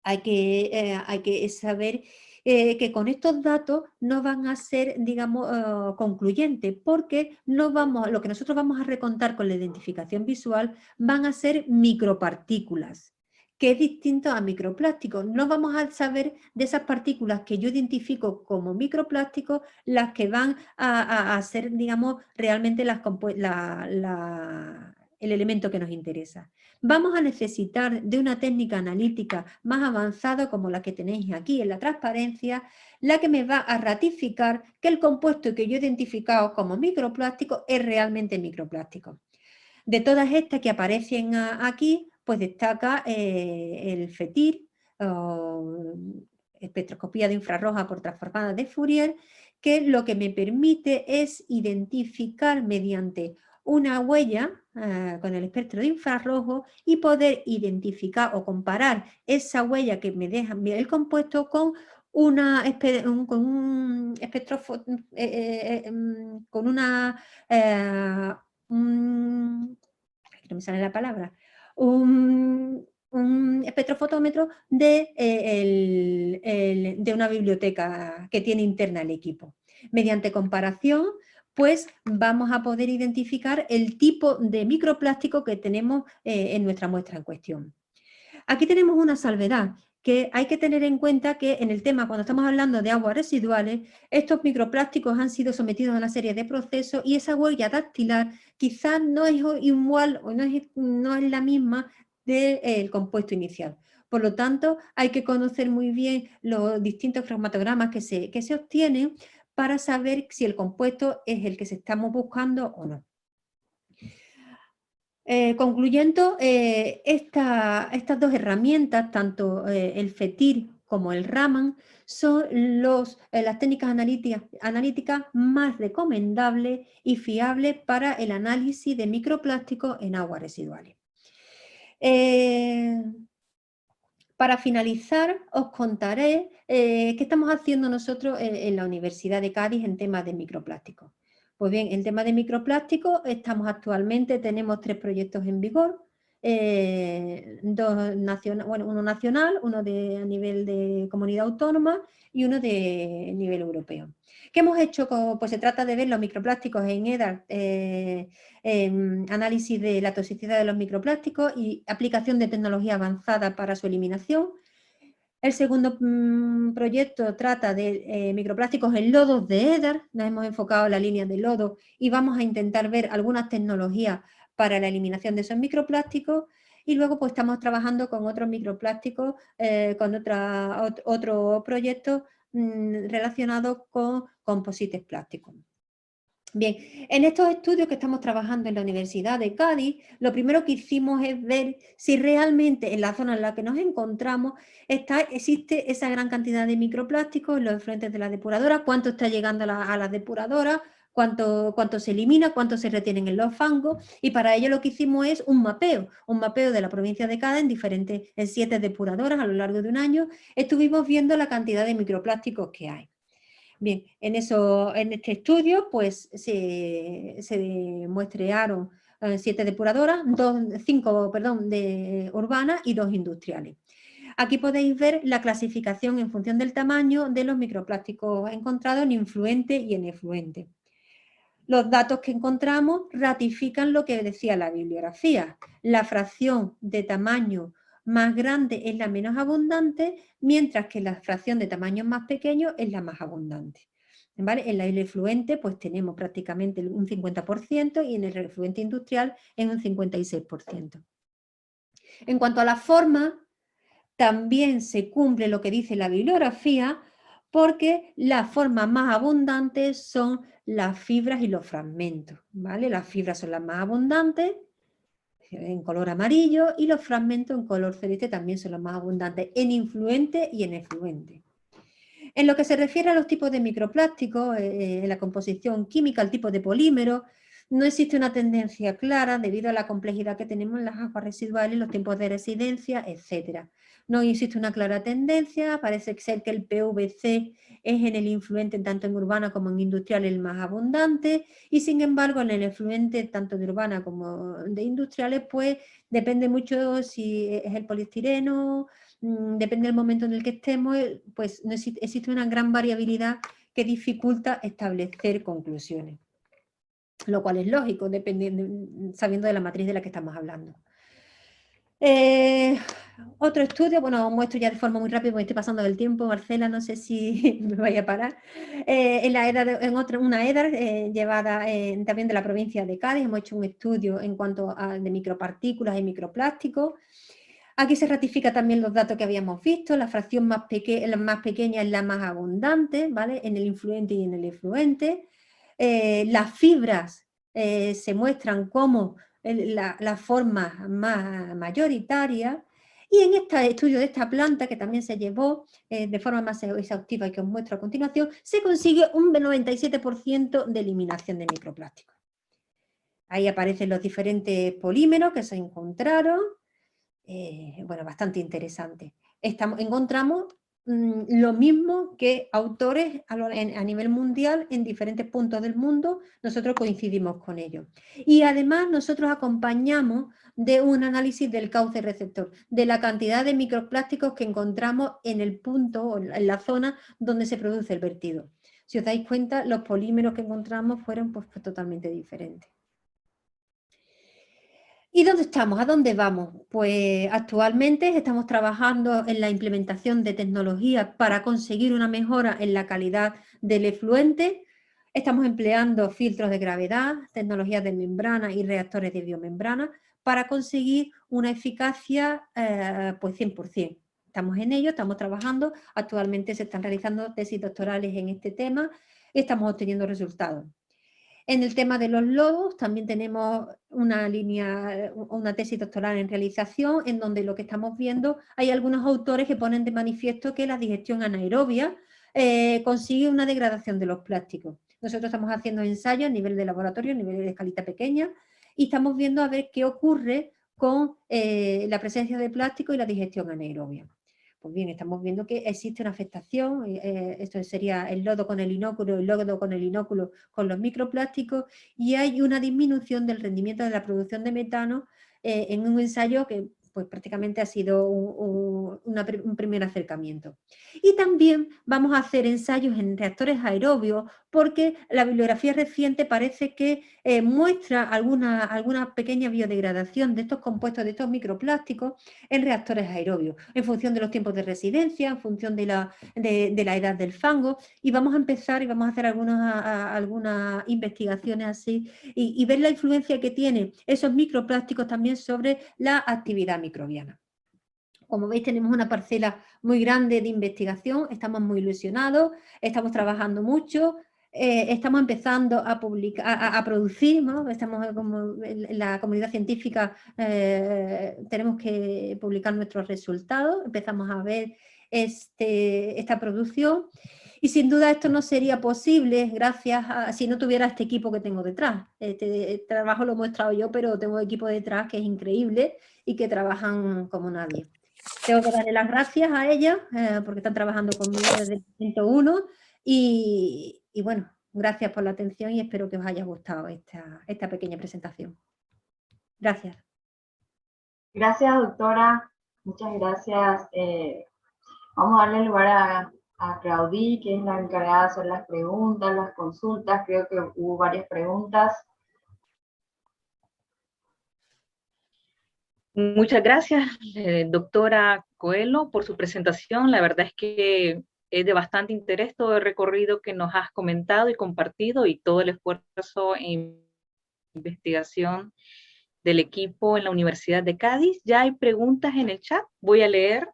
hay que saber que con estos datos no van a ser, digamos, concluyentes, porque lo que nosotros vamos a recontar con la identificación visual van a ser micropartículas, que es distinto a microplásticos. No vamos a saber de esas partículas que yo identifico como microplásticos las que van a ser, digamos, realmente el elemento que nos interesa. Vamos a necesitar de una técnica analítica más avanzada como la que tenéis aquí en la transparencia, la que me va a ratificar que el compuesto que yo he identificado como microplástico es realmente microplástico. De todas estas que aparecen aquí, pues destaca el FETIR, espectroscopía de infrarroja por transformada de Fourier, que lo que me permite es identificar mediante una huella con el espectro de infrarrojo y poder identificar o comparar esa huella que me deja el compuesto con una no me sale la palabra, un espectrofotómetro de una biblioteca que tiene interna el equipo. Mediante comparación, pues vamos a poder identificar el tipo de microplástico que tenemos en nuestra muestra en cuestión. Aquí tenemos una salvedad, que hay que tener en cuenta que en el tema, cuando estamos hablando de aguas residuales, estos microplásticos han sido sometidos a una serie de procesos y esa huella dactilar quizás no es igual o no es la misma del compuesto inicial. Por lo tanto, hay que conocer muy bien los distintos cromatogramas que se obtienen para saber si el compuesto es el que estamos buscando o no. Concluyendo, estas dos herramientas, tanto el FETIR como el Raman, son las técnicas analíticas más recomendables y fiables para el análisis de microplásticos en aguas residuales. Para finalizar, os contaré qué estamos haciendo nosotros en la Universidad de Cádiz en temas de microplásticos. Pues bien, el tema de microplásticos, tenemos 3 proyectos en vigor, uno nacional, uno a nivel de comunidad autónoma y uno de nivel europeo. ¿Qué hemos hecho? Pues se trata de ver los microplásticos en EDAR, análisis de la toxicidad de los microplásticos y aplicación de tecnología avanzada para su eliminación. El segundo proyecto trata de microplásticos en lodos de EDAR, nos hemos enfocado en la línea de lodo y vamos a intentar ver algunas tecnologías para la eliminación de esos microplásticos y luego pues estamos trabajando con otros microplásticos, con otro proyecto relacionado con composites plásticos. Bien, en estos estudios que estamos trabajando en la Universidad de Cádiz, lo primero que hicimos es ver si realmente en la zona en la que nos encontramos existe esa gran cantidad de microplásticos en los efluentes de la depuradora, cuánto está llegando a las depuradoras, cuánto se elimina, cuánto se retienen en los fangos, y para ello lo que hicimos es un mapeo de la provincia de Cádiz en 7 depuradoras a lo largo de un año. Estuvimos viendo la cantidad de microplásticos que hay. Bien, en este estudio pues se muestrearon 7 depuradoras, 5 urbanas y 2 industriales. Aquí podéis ver la clasificación en función del tamaño de los microplásticos encontrados en influente y en efluente. Los datos que encontramos ratifican lo que decía la bibliografía. La fracción de tamaño más grande es la menos abundante, mientras que la fracción de tamaño más pequeño es la más abundante. ¿Vale? En el efluente pues tenemos prácticamente un 50% y en el efluente industrial en un 56%. En cuanto a la forma, también se cumple lo que dice la bibliografía, porque las formas más abundantes son las fibras y los fragmentos, ¿vale? Las fibras son las más abundantes, en color amarillo, y los fragmentos en color celeste también son los más abundantes, en influente y en efluente. En lo que se refiere a los tipos de microplásticos, en la composición química, el tipo de polímero, no existe una tendencia clara debido a la complejidad que tenemos en las aguas residuales, los tiempos de residencia, etc. No existe una clara tendencia, parece ser que el PVC es en el influente tanto en urbana como en industrial el más abundante, y sin embargo en el efluente tanto de urbana como de industriales pues depende mucho si es el poliestireno, depende del momento en el que estemos, pues no existe una gran variabilidad que dificulta establecer conclusiones. Lo cual es lógico, sabiendo de la matriz de la que estamos hablando. Otro estudio, bueno, os muestro ya de forma muy rápida porque estoy pasando del tiempo, Marcela, no sé si me vaya a parar. En una EDAR llevada también de la provincia de Cádiz, hemos hecho un estudio en cuanto a de micropartículas y microplásticos. Aquí se ratifica también los datos que habíamos visto, la fracción más pequeña es la más abundante, ¿vale? En el influente y en el efluente. Las fibras se muestran como la forma más mayoritaria. Y en este estudio de esta planta, que también se llevó de forma más exhaustiva y que os muestro a continuación, se consigue un 97% de eliminación de microplásticos. Ahí aparecen los diferentes polímeros que se encontraron. Bueno, bastante interesante. Encontramos lo mismo que autores a nivel mundial en diferentes puntos del mundo, nosotros coincidimos con ellos. Y además nosotros acompañamos de un análisis del cauce receptor, de la cantidad de microplásticos que encontramos en el punto o en la zona donde se produce el vertido. Si os dais cuenta, los polímeros que encontramos fueron pues totalmente diferentes. ¿Y dónde estamos? ¿A dónde vamos? Pues actualmente estamos trabajando en la implementación de tecnologías para conseguir una mejora en la calidad del efluente. Estamos empleando filtros de gravedad, tecnologías de membrana y reactores de biomembrana para conseguir una eficacia pues 100%. Estamos en ello, estamos trabajando. Actualmente se están realizando tesis doctorales en este tema y estamos obteniendo resultados. En el tema de los lodos también tenemos una tesis doctoral en realización en donde lo que estamos viendo, hay algunos autores que ponen de manifiesto que la digestión anaerobia consigue una degradación de los plásticos. Nosotros estamos haciendo ensayos a nivel de laboratorio, a nivel de escalita pequeña, y estamos viendo a ver qué ocurre con la presencia de plástico y la digestión anaerobia. Pues bien, estamos viendo que existe una afectación, esto sería el lodo con el inóculo con los microplásticos, y hay una disminución del rendimiento de la producción de metano en un ensayo que pues prácticamente ha sido un primer acercamiento. Y también vamos a hacer ensayos en reactores aerobios porque la bibliografía reciente parece que muestra alguna pequeña biodegradación de estos compuestos, de estos microplásticos en reactores aerobios, en función de los tiempos de residencia, en función de la edad del fango, y vamos a empezar y vamos a hacer algunas investigaciones así y ver la influencia que tienen esos microplásticos también sobre la actividad microbiana. Como veis, tenemos una parcela muy grande de investigación, estamos muy ilusionados, estamos trabajando mucho, estamos empezando a publicar, a producir, ¿no? Estamos como en la comunidad científica, tenemos que publicar nuestros resultados, empezamos a ver esta producción, y sin duda esto no sería posible gracias a, si no tuviera este equipo que tengo detrás. Este trabajo lo he mostrado yo, pero tengo equipo detrás que es increíble y que trabajan como nadie. Tengo que darle las gracias a ellos porque están trabajando conmigo desde el momento 1 y bueno, gracias por la atención y espero que os haya gustado esta pequeña presentación. Gracias. Gracias, doctora. Muchas gracias. Vamos a darle lugar a Claudí, que es la encargada de hacer las preguntas, las consultas. Creo que hubo varias preguntas. Muchas gracias, doctora Coelho, por su presentación. La verdad es que es de bastante interés todo el recorrido que nos has comentado y compartido y todo el esfuerzo en investigación del equipo en la Universidad de Cádiz. Ya hay preguntas en el chat, voy a leer.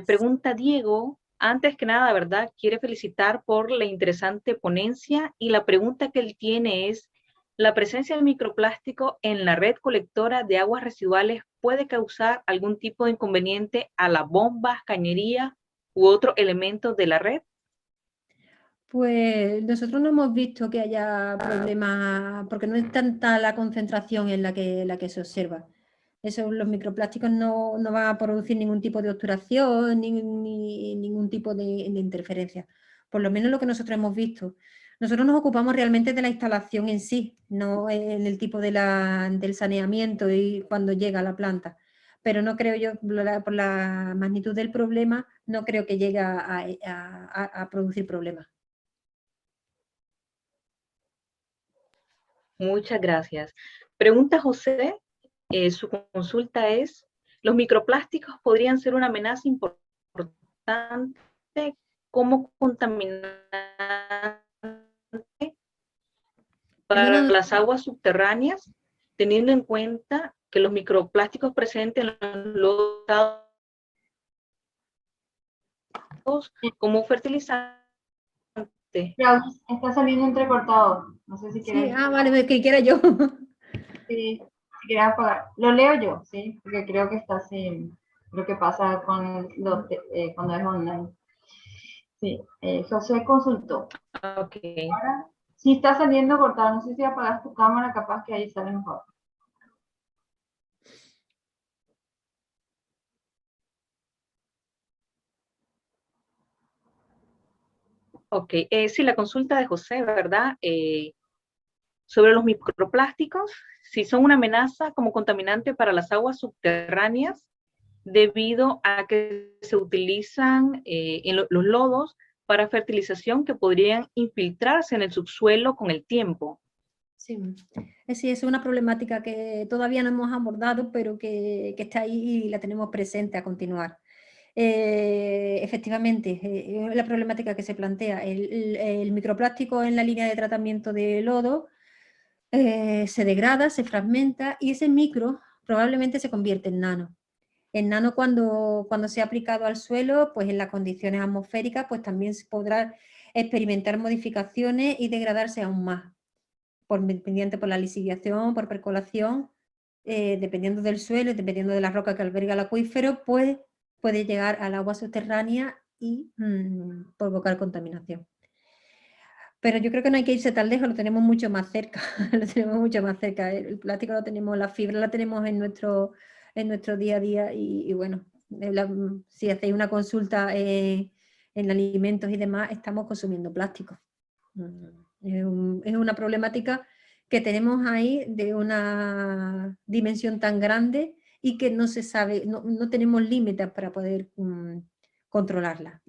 Pregunta Diego, antes que nada, ¿verdad? Quiere felicitar por la interesante ponencia y la pregunta que él tiene es, ¿la presencia de microplástico en la red colectora de aguas residuales puede causar algún tipo de inconveniente a las bombas, cañerías u otros elementos de la red? Pues nosotros no hemos visto que haya problemas, porque no es tanta la concentración en la que se observa. Los microplásticos no van a producir ningún tipo de obturación ni ningún tipo de interferencia. Por lo menos lo que nosotros hemos visto. Nosotros nos ocupamos realmente de la instalación en sí, no en el tipo del saneamiento y cuando llega a la planta. Pero no creo yo, por la magnitud del problema, no creo que llegue a producir problemas. Muchas gracias. Pregunta José, su consulta es, Los microplásticos podrían ser una amenaza importante como contaminante para Perdona, las aguas subterráneas, teniendo en cuenta que los microplásticos presentes en los lodos como fertilizante. Claudia, está saliendo entrecortado. No sé si sí, quieres, vale, que quiera yo. si quieres apagar. Lo leo yo, ¿sí? Porque creo que está así, lo que pasa con cuando es online. Sí, José consultó. Ok. Ahora, si está saliendo cortado, no sé si apagas tu cámara, capaz que ahí sale mejor. Ok, sí, la consulta de José, ¿verdad? Sobre los microplásticos, si son una amenaza como contaminante para las aguas subterráneas, debido a que se utilizan en los lodos para fertilización que podrían infiltrarse en el subsuelo con el tiempo. Sí, sí, es una problemática que todavía no hemos abordado, pero que está ahí y la tenemos presente a continuar. Efectivamente, la problemática que se plantea, el microplástico en la línea de tratamiento de lodo se degrada, se fragmenta y ese micro probablemente se convierte en nano. En nano cuando se ha aplicado al suelo, pues en las condiciones atmosféricas, pues también se podrá experimentar modificaciones y degradarse aún más, dependiente por la lisiviación, por percolación, dependiendo del suelo, dependiendo de la roca que alberga el acuífero, pues puede llegar al agua subterránea y provocar contaminación. Pero yo creo que no hay que irse tan lejos, lo tenemos mucho más cerca, lo tenemos mucho más cerca. El plástico lo tenemos, la fibra la tenemos en nuestro día a día y bueno, si hacéis una consulta en alimentos y demás, estamos consumiendo plástico. Es una problemática que tenemos ahí de una dimensión tan grande y que no se sabe, no tenemos límites para poder controlarla.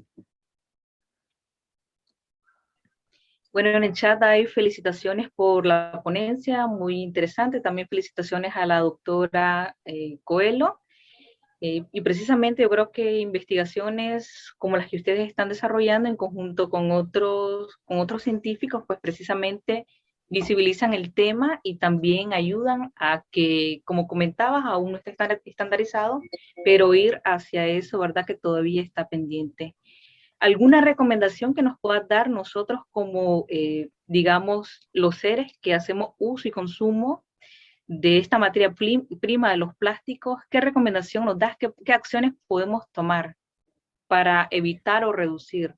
Bueno, en el chat hay felicitaciones por la ponencia, muy interesante. También felicitaciones a la doctora Coelho. Y precisamente yo creo que investigaciones como las que ustedes están desarrollando en conjunto con otros científicos, pues precisamente visibilizan el tema y también ayudan a que, como comentabas, aún no está estandarizado, pero ir hacia eso, ¿verdad? Que todavía está pendiente. ¿Alguna recomendación que nos puedas dar nosotros como, digamos, los seres que hacemos uso y consumo de esta materia prima de los plásticos? ¿Qué recomendación nos das? ¿Qué acciones podemos tomar para evitar o reducir?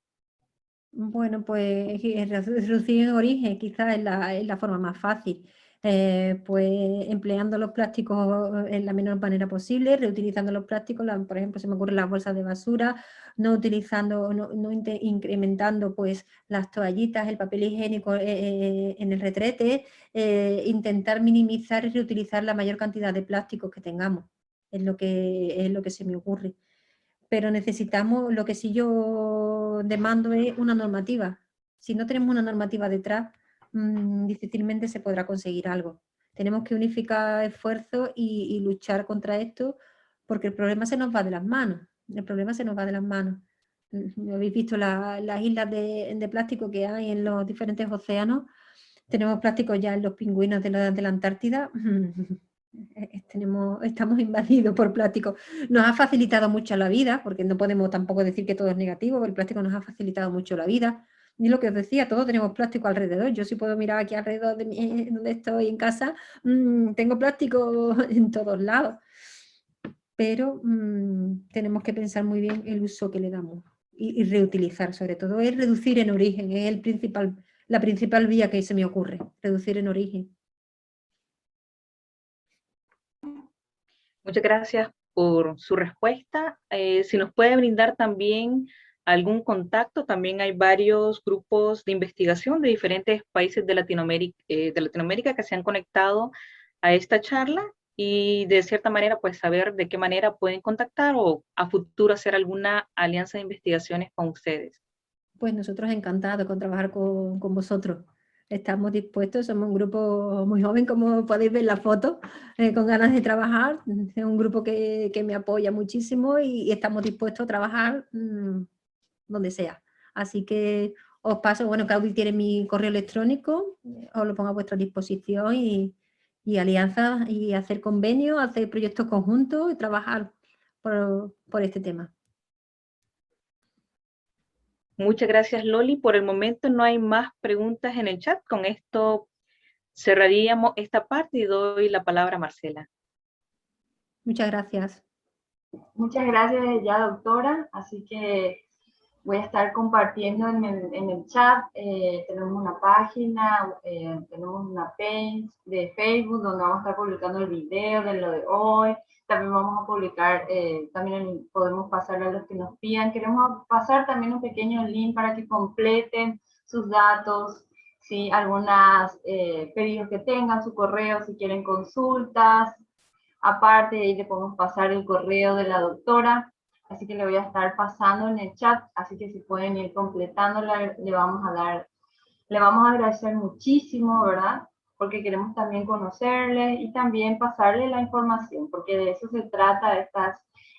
Bueno, pues reducir en origen quizás es la forma más fácil. Pues empleando los plásticos en la menor manera posible, reutilizando los plásticos, por ejemplo, se me ocurren las bolsas de basura, no utilizando, no incrementando pues las toallitas, el papel higiénico en el retrete, intentar minimizar y reutilizar la mayor cantidad de plásticos que tengamos, es lo que se me ocurre. Pero necesitamos, lo que sí yo demando es una normativa. Si no tenemos una normativa detrás, difícilmente se podrá conseguir algo. Tenemos que unificar esfuerzos y luchar contra esto, porque el problema se nos va de las manos. El problema se nos va de las manos. Habéis visto las islas de plástico que hay en los diferentes océanos. Tenemos plástico ya en los pingüinos de la Antártida. Estamos invadidos por plástico. Nos ha facilitado mucho la vida, porque no podemos tampoco decir que todo es negativo, porque el plástico nos ha facilitado mucho la vida. Y lo que os decía, todos tenemos plástico alrededor. Yo sí puedo mirar aquí alrededor de mí, donde estoy en casa, tengo plástico en todos lados. Pero tenemos que pensar muy bien el uso que le damos y reutilizar, sobre todo, es reducir en origen, es la principal vía que se me ocurre, reducir en origen. Muchas gracias por su respuesta. Si nos puede brindar también algún contacto, también hay varios grupos de investigación de diferentes países de Latinoamérica que se han conectado a esta charla y de cierta manera pues saber de qué manera pueden contactar o a futuro hacer alguna alianza de investigaciones con ustedes. Pues nosotros encantados con trabajar con vosotros. estamos dispuestos, somos un grupo muy joven, como podéis ver en la foto, con ganas de trabajar. Es un grupo que me apoya muchísimo y estamos dispuestos a trabajar donde sea. Así que os paso, bueno, Claudia tiene mi correo electrónico, os lo pongo a vuestra disposición y alianzas y hacer convenios, hacer proyectos conjuntos y trabajar por este tema. Muchas gracias, Loli. Por el momento no hay más preguntas en el chat. Con esto cerraríamos esta parte y doy la palabra a Marcela. Muchas gracias. Muchas gracias ya, doctora. Así que voy a estar compartiendo en el chat. Tenemos una página, tenemos una page de Facebook donde vamos a estar publicando el video de lo de hoy. También vamos a publicar, también podemos pasar a los que nos pidan. Queremos pasar también un pequeño link para que completen sus datos, ¿sí? Algunas pedidos que tengan, su correo, si quieren consultas. Aparte, ahí le podemos pasar el correo de la doctora. Así que le voy a estar pasando en el chat, así que si pueden ir completándola, le vamos a agradecer muchísimo, ¿verdad? Porque queremos también conocerle y también pasarle la información, porque de eso se trata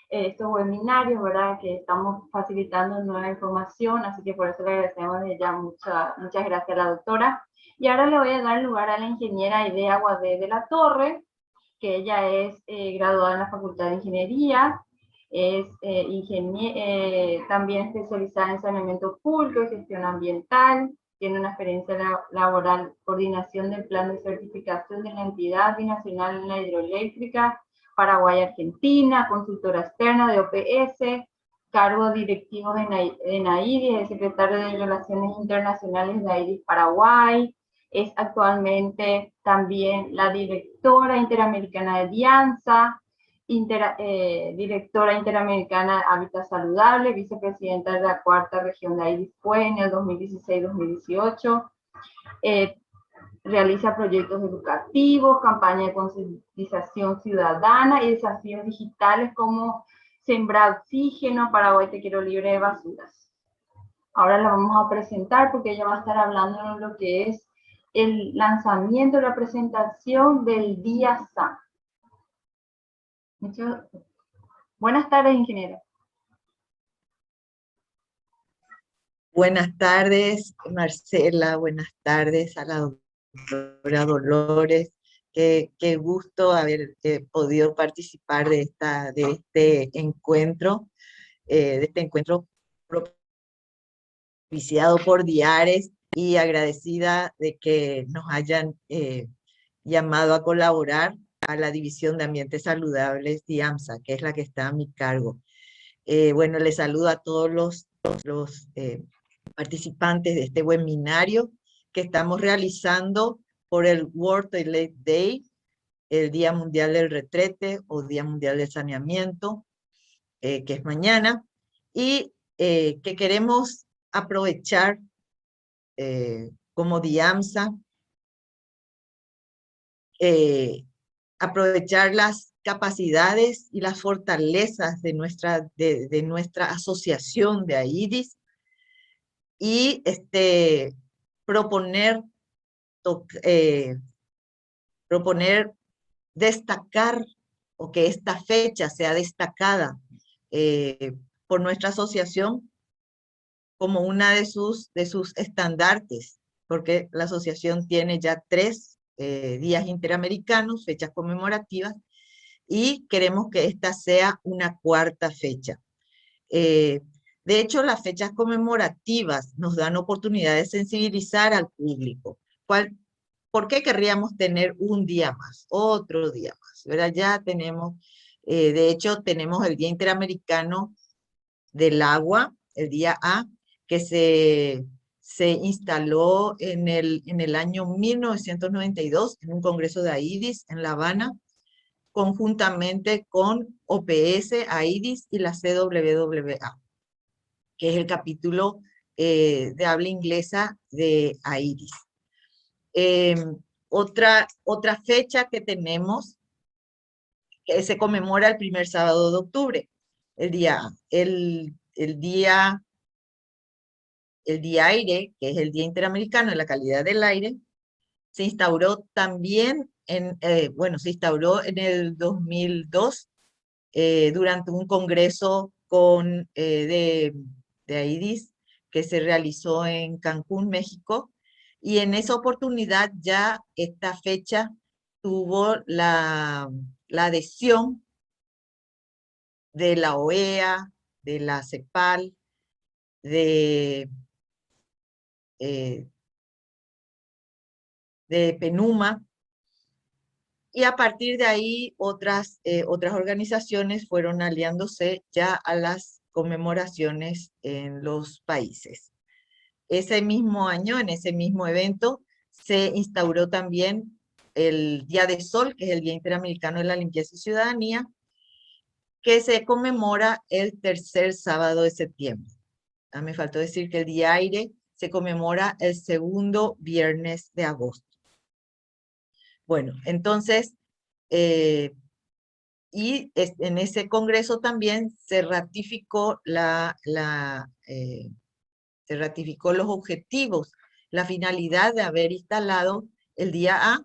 estos webinarios, ¿verdad? Que estamos facilitando nueva información, así que por eso le agradecemos de ya muchas gracias a la doctora. Y ahora le voy a dar lugar a la ingeniera Idea Guadé de la Torre, que ella es graduada en la Facultad de Ingeniería, es también especializada en saneamiento público y gestión ambiental, tiene una experiencia laboral, coordinación del plan de certificación de la entidad binacional en la hidroeléctrica, Paraguay-Argentina, consultora externa de OPS, cargo directivo de NAIDIS, es secretario de Relaciones Internacionales de AIDIS Paraguay, es actualmente también la directora interamericana de DIANSA, directora interamericana de Hábitat Saludable, vicepresidenta de la cuarta región de AIDIS FUE en el 2016-2018, realiza proyectos educativos, campaña de concientización ciudadana y desafíos digitales como Sembrar Oxígeno, Paraguay Te Quiero Libre de Basuras. Ahora la vamos a presentar porque ella va a estar hablando de lo que es el lanzamiento, la presentación del Día SAM. Buenas tardes, ingeniero. Buenas tardes, Marcela. Buenas tardes a la doctora Dolores. Qué gusto haber podido participar de este encuentro propiciado por Diares, y agradecida de que nos hayan llamado a colaborar a la División de Ambientes Saludables de AMSA, que es la que está a mi cargo. Bueno, les saludo a todos los participantes de este webinario que estamos realizando por el World Toilet Day, el Día Mundial del Retrete o Día Mundial del Saneamiento, que es mañana, y que queremos aprovechar como DIAMSA, aprovechar las capacidades y las fortalezas de nuestra asociación de AIDIS y proponer destacar, o que esta fecha sea destacada por nuestra asociación como una de sus estandartes, porque la asociación tiene ya 3 días interamericanos, fechas conmemorativas, y queremos que esta sea una 4ª fecha. De hecho, las fechas conmemorativas nos dan oportunidad de sensibilizar al público. ¿Por qué querríamos tener un día más, otro día más? ¿Verdad? Ya tenemos, de hecho, tenemos el Día Interamericano del Agua, el día A, que se instaló en el año 1992 en un congreso de AIDIS en La Habana, conjuntamente con OPS, AIDIS y la CWWA, que es el capítulo de habla inglesa de AIDIS. Otra fecha que tenemos, que se conmemora el primer sábado de octubre, el día el Día Aire, que es el Día Interamericano de la Calidad del Aire, se instauró también se instauró en el 2002 durante un congreso de AIDIS que se realizó en Cancún, México, y en esa oportunidad ya esta fecha tuvo la adhesión de la OEA, de la CEPAL, eh, de PENUMA, y a partir de ahí otras organizaciones fueron aliándose ya a las conmemoraciones en los países. Ese mismo año, en ese mismo evento, se instauró también el Día de Sol, que es el Día Interamericano de la Limpieza y Ciudadanía, que se conmemora el tercer sábado de septiembre. Me faltó decir que el Día Aire se conmemora el segundo viernes de agosto. Bueno, entonces, en ese congreso también se ratificó se ratificó los objetivos, la finalidad de haber instalado el día A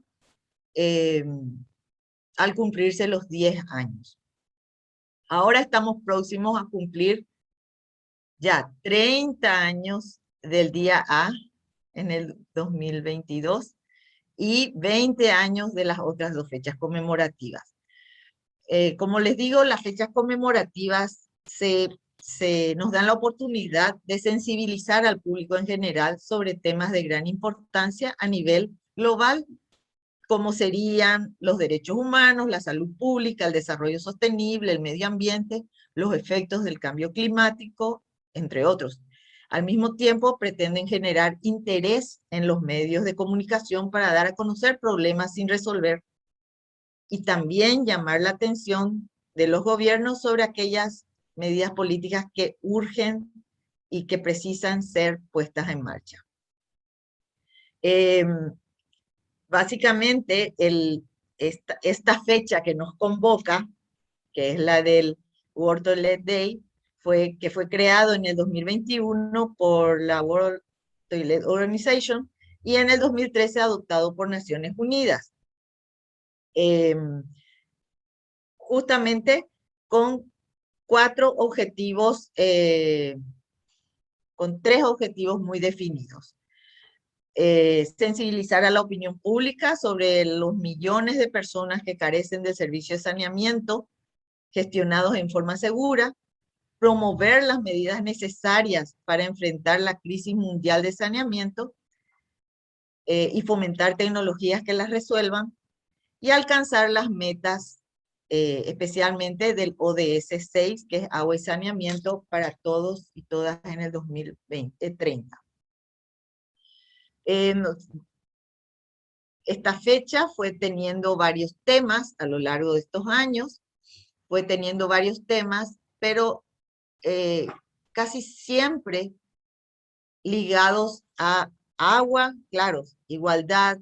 al cumplirse los 10 años. Ahora estamos próximos a cumplir ya 30 años del día A en el 2022 y 20 años de las otras dos fechas conmemorativas. Como les digo, las fechas conmemorativas nos dan la oportunidad de sensibilizar al público en general sobre temas de gran importancia a nivel global, como serían los derechos humanos, la salud pública, el desarrollo sostenible, el medio ambiente, los efectos del cambio climático, entre otros. Al mismo tiempo, pretenden generar interés en los medios de comunicación para dar a conocer problemas sin resolver y también llamar la atención de los gobiernos sobre aquellas medidas políticas que urgen y que precisan ser puestas en marcha. Básicamente, esta fecha que nos convoca, que es la del World Toilet Day, que fue creado en el 2021 por la World Toilet Organization y en el 2013 adoptado por Naciones Unidas. Justamente con con 3 objetivos muy definidos. Sensibilizar a la opinión pública sobre los millones de personas que carecen del servicio de saneamiento gestionados en forma segura, promover las medidas necesarias para enfrentar la crisis mundial de saneamiento y fomentar tecnologías que las resuelvan, y alcanzar las metas especialmente del ODS 6, que es agua y saneamiento para todos y todas en el 2030. Esta fecha fue teniendo varios temas a lo largo de estos años, pero casi siempre ligados a agua, claro, igualdad,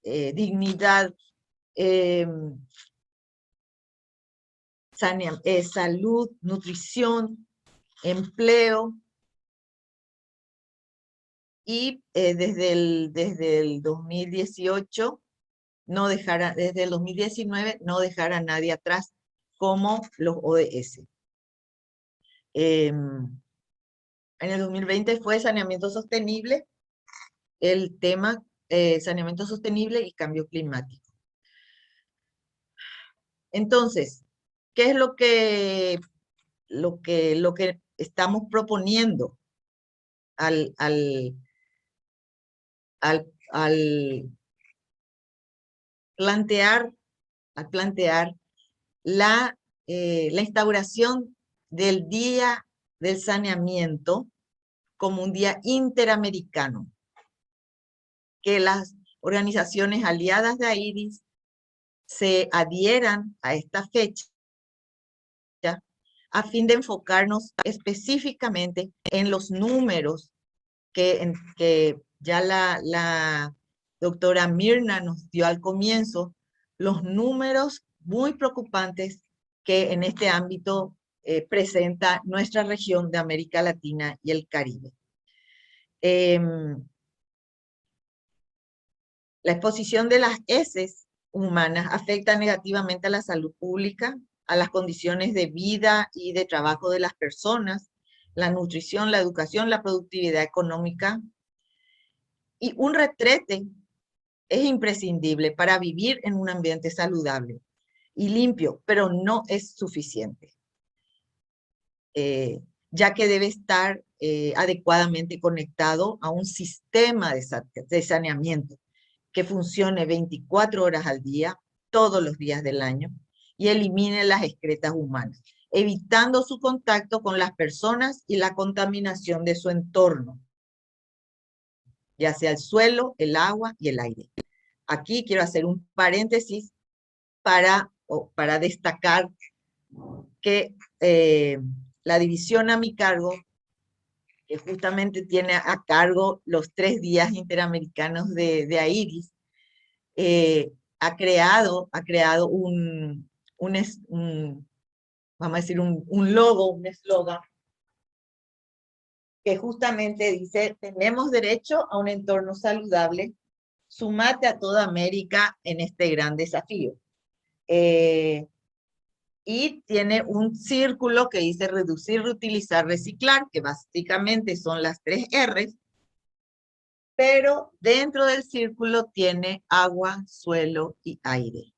dignidad, salud, nutrición, empleo, y desde el 2018 desde el 2019 no dejar a nadie atrás, como los ODS. En el 2020 fue saneamiento sostenible, el tema saneamiento sostenible y cambio climático. Entonces, ¿qué es lo que estamos proponiendo al plantear la instauración del Día del Saneamiento como un día interamericano? Que las organizaciones aliadas de AIDIS se adhieran a esta fecha a fin de enfocarnos específicamente en los números que ya la doctora Mirna nos dio al comienzo, los números muy preocupantes que en este ámbito presenta nuestra región de América Latina y el Caribe. La exposición de las heces humanas afecta negativamente a la salud pública, a las condiciones de vida y de trabajo de las personas, la nutrición, la educación, la productividad económica. Y un retrete es imprescindible para vivir en un ambiente saludable y limpio, pero no es suficiente, ya que debe estar adecuadamente conectado a un sistema de saneamiento que funcione 24 horas al día, todos los días del año, y elimine las excretas humanas, evitando su contacto con las personas y la contaminación de su entorno, ya sea el suelo, el agua y el aire. Aquí quiero hacer un paréntesis para destacar que la división a mi cargo, que justamente tiene a cargo los 3 días interamericanos de AIDIS, ha creado vamos a decir, un logo, un eslogan, que justamente dice: tenemos derecho a un entorno saludable, sumate a toda América en este gran desafío. Y tiene un círculo que dice reducir, reutilizar, reciclar, que básicamente son las 3 R's, pero dentro del círculo tiene agua, suelo y aire,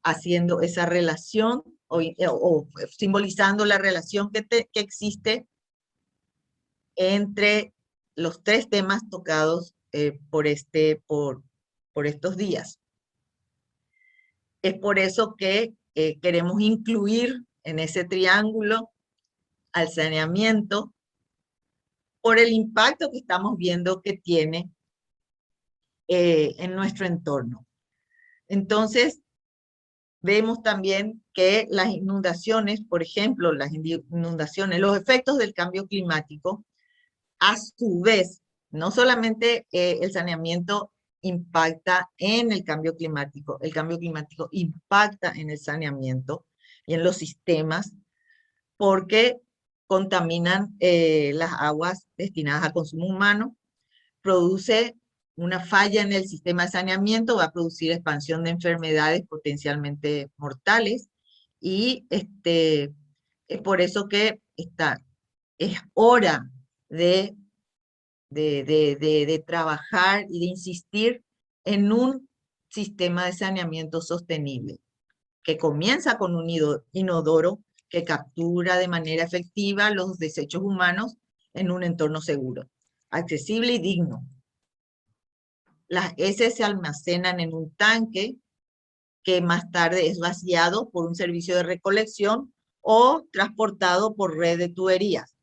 haciendo esa relación o simbolizando la relación que existe entre los 3 temas tocados por estos días. Es por eso que queremos incluir en ese triángulo al saneamiento, por el impacto que estamos viendo que tiene en nuestro entorno. Entonces, vemos también que las inundaciones, por ejemplo, las inundaciones, los efectos del cambio climático, a su vez, no solamente el saneamiento impacta en el cambio climático impacta en el saneamiento y en los sistemas, porque contaminan las aguas destinadas al consumo humano, produce una falla en el sistema de saneamiento, va a producir expansión de enfermedades potencialmente mortales, y es por eso que es hora de trabajar y de insistir en un sistema de saneamiento sostenible, que comienza con un inodoro que captura de manera efectiva los desechos humanos en un entorno seguro, accesible y digno. Las heces se almacenan en un tanque que más tarde es vaciado por un servicio de recolección o transportado por red de tuberías.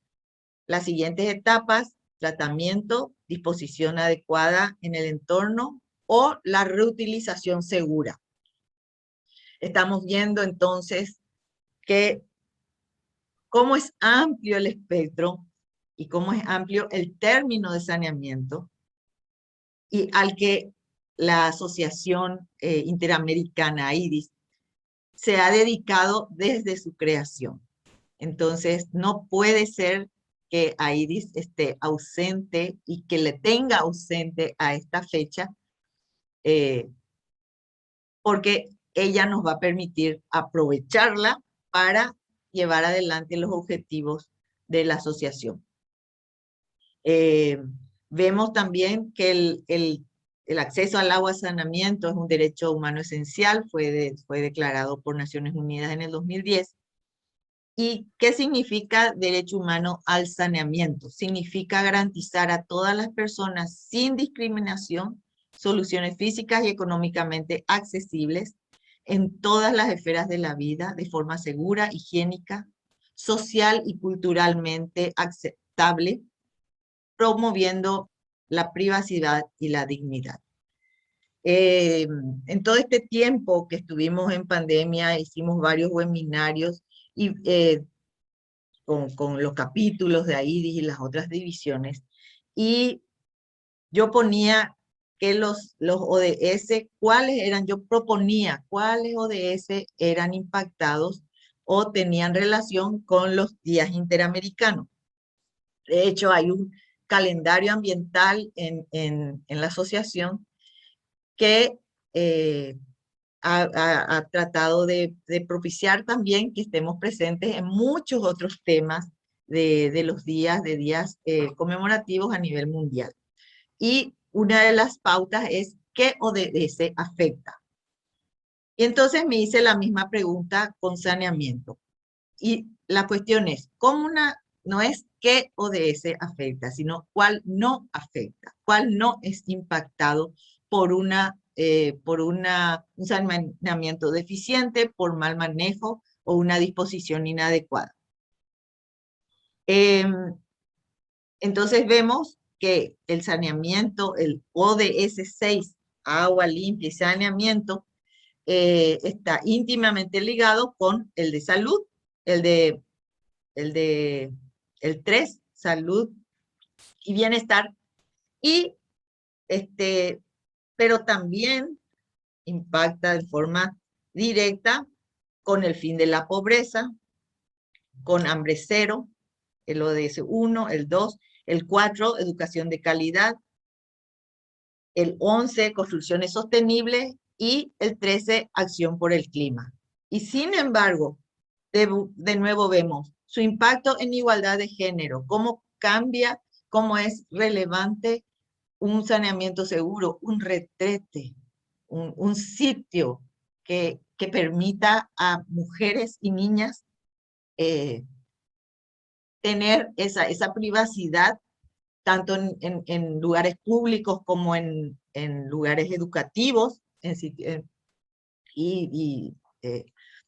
Las siguientes etapas: tratamiento, disposición adecuada en el entorno o la reutilización segura. Estamos viendo entonces que cómo es amplio el espectro y cómo es amplio el término de saneamiento, y al que la Asociación Interamericana AIDIS se ha dedicado desde su creación. Entonces, no puede ser que AIDIS esté ausente y que le tenga ausente a esta fecha, porque ella nos va a permitir aprovecharla para llevar adelante los objetivos de la asociación. Vemos también que el acceso al agua, saneamiento, es un derecho humano esencial, fue declarado por Naciones Unidas en el 2010. ¿Y qué significa derecho humano al saneamiento? Significa garantizar a todas las personas sin discriminación soluciones físicas y económicamente accesibles en todas las esferas de la vida, de forma segura, higiénica, social y culturalmente aceptable, promoviendo la privacidad y la dignidad. En todo este tiempo que estuvimos en pandemia, hicimos varios webinarios y con los capítulos de AIDIS y las otras divisiones, y yo ponía que los ODS, yo proponía cuáles ODS eran impactados o tenían relación con los días interamericanos. De hecho, hay un calendario ambiental en la asociación que ha tratado de propiciar también que estemos presentes en muchos otros temas de los días conmemorativos a nivel mundial. Y una de las pautas es ¿qué ODS afecta? Y entonces me hice la misma pregunta con saneamiento. Y la cuestión es, no es qué ODS afecta, sino cuál no afecta, cuál no es impactado por un saneamiento deficiente, por mal manejo o una disposición inadecuada. Entonces vemos que el saneamiento, el ODS 6, agua limpia y saneamiento, está íntimamente ligado con el de salud, el 3, salud y bienestar, pero también impacta de forma directa con el fin de la pobreza, con hambre cero, el ODS 1, el 2, el 4, educación de calidad, el 11, construcciones sostenibles, y el 13, acción por el clima. Y sin embargo, de nuevo vemos su impacto en igualdad de género, cómo cambia, cómo es relevante un saneamiento seguro, un retrete, un sitio que permita a mujeres y niñas tener esa privacidad, tanto en lugares públicos como en lugares educativos,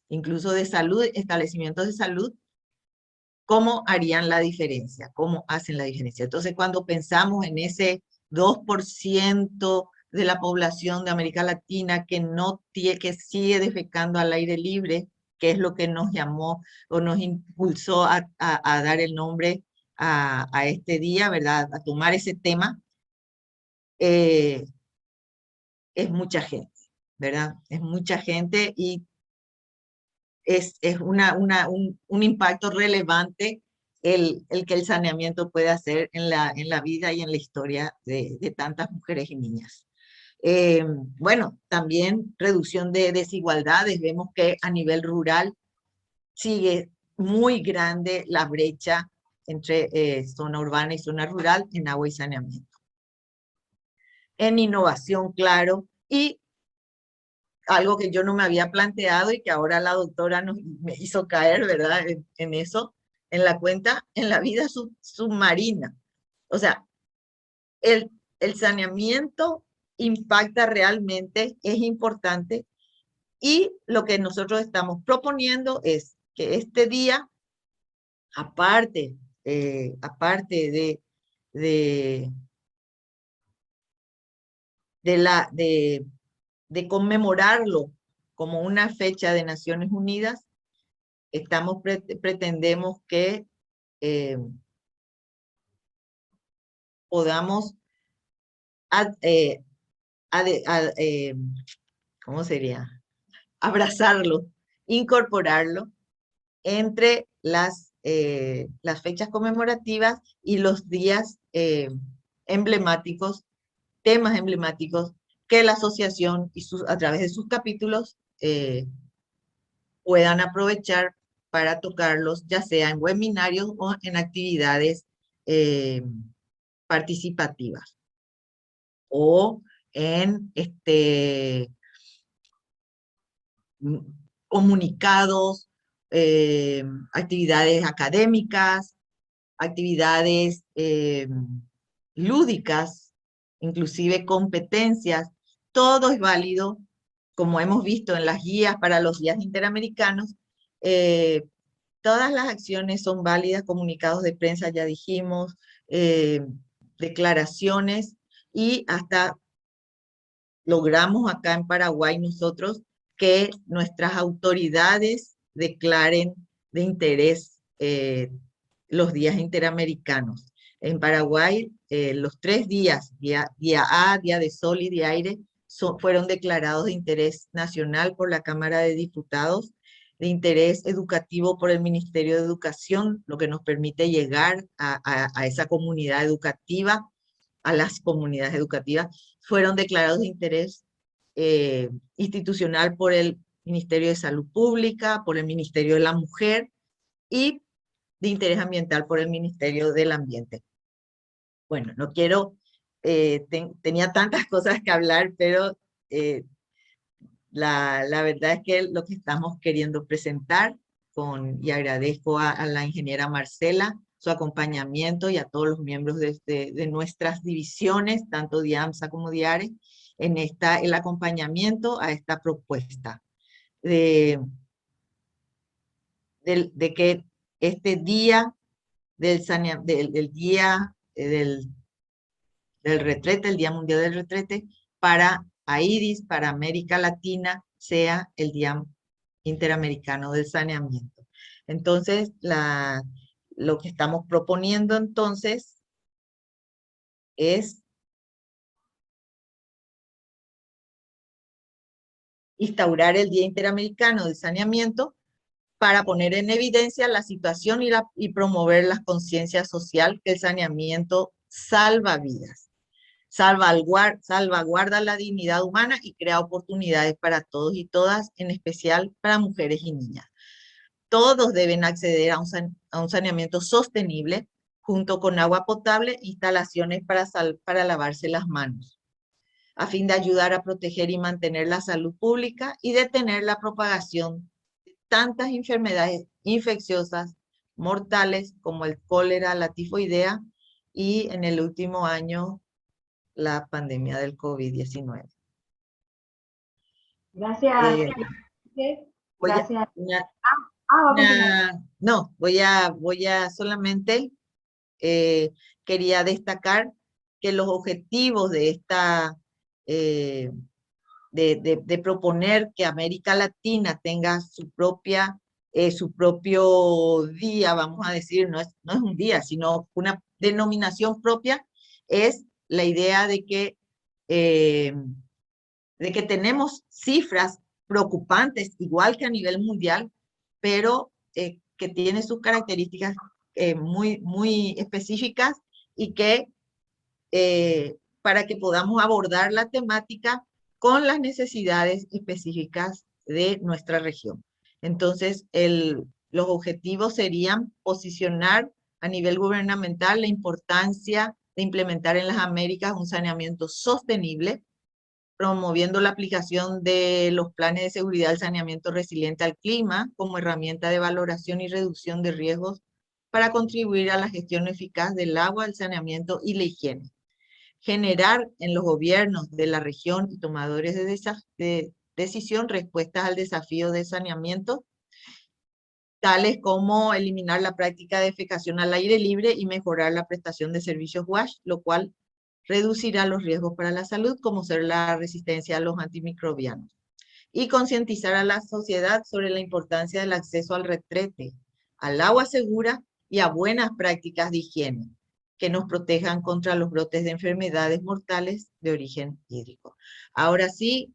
incluso de salud, establecimientos de salud, cómo harían la diferencia, cómo hacen la diferencia. Entonces, cuando pensamos en ese 2% de la población de América Latina que sigue defecando al aire libre, que es lo que nos llamó o nos impulsó a dar el nombre a este día, ¿verdad? A tomar ese tema, es mucha gente, ¿verdad? Es mucha gente y es un impacto relevante el que el saneamiento puede hacer en la vida y en la historia de tantas mujeres y niñas. Bueno, también reducción de desigualdades. Vemos que a nivel rural sigue muy grande la brecha entre zona urbana y zona rural en agua y saneamiento. En innovación, claro, y algo que yo no me había planteado y que ahora la doctora me hizo caer, ¿verdad? En eso, en la cuenta, en la vida submarina. O sea, el saneamiento impacta realmente, es importante, y lo que nosotros estamos proponiendo es que este día, aparte de conmemorarlo como una fecha de Naciones Unidas, pretendemos que podamos ¿cómo sería? Abrazarlo, incorporarlo entre las fechas conmemorativas y los días emblemáticos, temas emblemáticos que la asociación a través de sus capítulos puedan aprovechar para tocarlos, ya sea en webinarios o en actividades participativas, o en comunicados, actividades académicas, actividades lúdicas, inclusive competencias. Todo es válido, como hemos visto en las guías para los días interamericanos. Todas las acciones son válidas, comunicados de prensa ya dijimos, declaraciones, y hasta logramos acá en Paraguay nosotros que nuestras autoridades declaren de interés los días interamericanos. En Paraguay, los 3 días, día A, día de sol y de aire, fueron declarados de interés nacional por la Cámara de Diputados de interés educativo por el Ministerio de Educación, lo que nos permite llegar a esa comunidad educativa, a las comunidades educativas, fueron declarados de interés institucional por el Ministerio de Salud Pública, por el Ministerio de la Mujer y de interés ambiental por el Ministerio del Ambiente. Bueno, no quiero, tenía tantas cosas que hablar, pero la verdad es que lo que estamos queriendo presentar y agradezco a la ingeniera Marcela su acompañamiento y a todos los miembros de nuestras divisiones, tanto de AMSA como de ARE, en el acompañamiento a esta propuesta de que este día del día del retrete, el Día Mundial del Retrete, para AIDIS, para América Latina, sea el Día Interamericano del Saneamiento. Entonces, lo que estamos proponiendo entonces es instaurar el Día Interamericano del Saneamiento para poner en evidencia la situación y promover la conciencia social que el saneamiento salva vidas, salvaguarda la dignidad humana y crea oportunidades para todos y todas, en especial para mujeres y niñas. Todos deben acceder a un saneamiento sostenible, junto con agua potable e instalaciones para lavarse las manos, a fin de ayudar a proteger y mantener la salud pública y detener la propagación de tantas enfermedades infecciosas, mortales, como el cólera, la tifoidea y en el último año la pandemia del COVID-19. Gracias. Gracias. Voy a solamente, quería destacar que los objetivos de esta, de proponer que América Latina tenga su propio día, vamos a decir, no es un día, sino una denominación propia, es la idea de que tenemos cifras preocupantes, igual que a nivel mundial, pero que tiene sus características muy, muy específicas y que para que podamos abordar la temática con las necesidades específicas de nuestra región. Entonces, los objetivos serían posicionar a nivel gubernamental la importancia de implementar en las Américas un saneamiento sostenible, promoviendo la aplicación de los planes de seguridad del saneamiento resiliente al clima como herramienta de valoración y reducción de riesgos para contribuir a la gestión eficaz del agua, el saneamiento y la higiene. Generar en los gobiernos de la región y tomadores de decisión respuestas al desafío de saneamiento, tales como eliminar la práctica de defecación al aire libre y mejorar la prestación de servicios WASH, lo cual reducirá los riesgos para la salud, como ser la resistencia a los antimicrobianos. Y concientizar a la sociedad sobre la importancia del acceso al retrete, al agua segura y a buenas prácticas de higiene, que nos protejan contra los brotes de enfermedades mortales de origen hídrico. Ahora sí,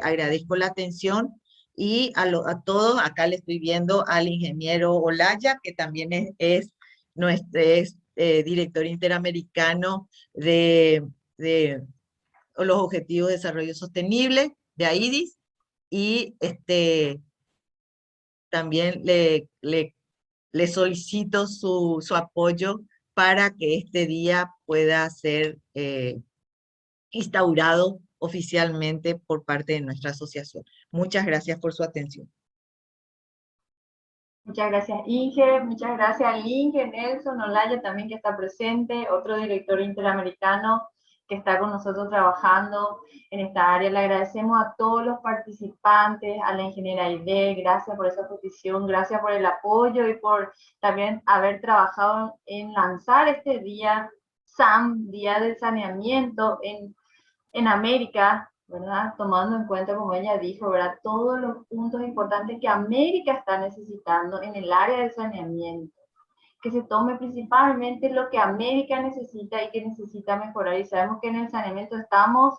agradezco la atención y a todos, acá le estoy viendo al ingeniero Olaya, que también es nuestro director interamericano de los Objetivos de Desarrollo Sostenible, de AIDIS, y también le solicito su apoyo para que este día pueda ser instaurado oficialmente por parte de nuestra asociación. Muchas gracias por su atención. Muchas gracias, Inge. Muchas gracias, Inge, Nelson, Olaya también que está presente, otro director interamericano que está con nosotros trabajando en esta área. Le agradecemos a todos los participantes, a la ingeniera Aide, gracias por esa petición, gracias por el apoyo y por también haber trabajado en lanzar este día, SAM, Día del Saneamiento en América, ¿verdad? Tomando en cuenta, como ella dijo, ¿verdad? Todos los puntos importantes que América está necesitando en el área del saneamiento. Que se tome principalmente lo que América necesita y que necesita mejorar. Y sabemos que en el saneamiento estamos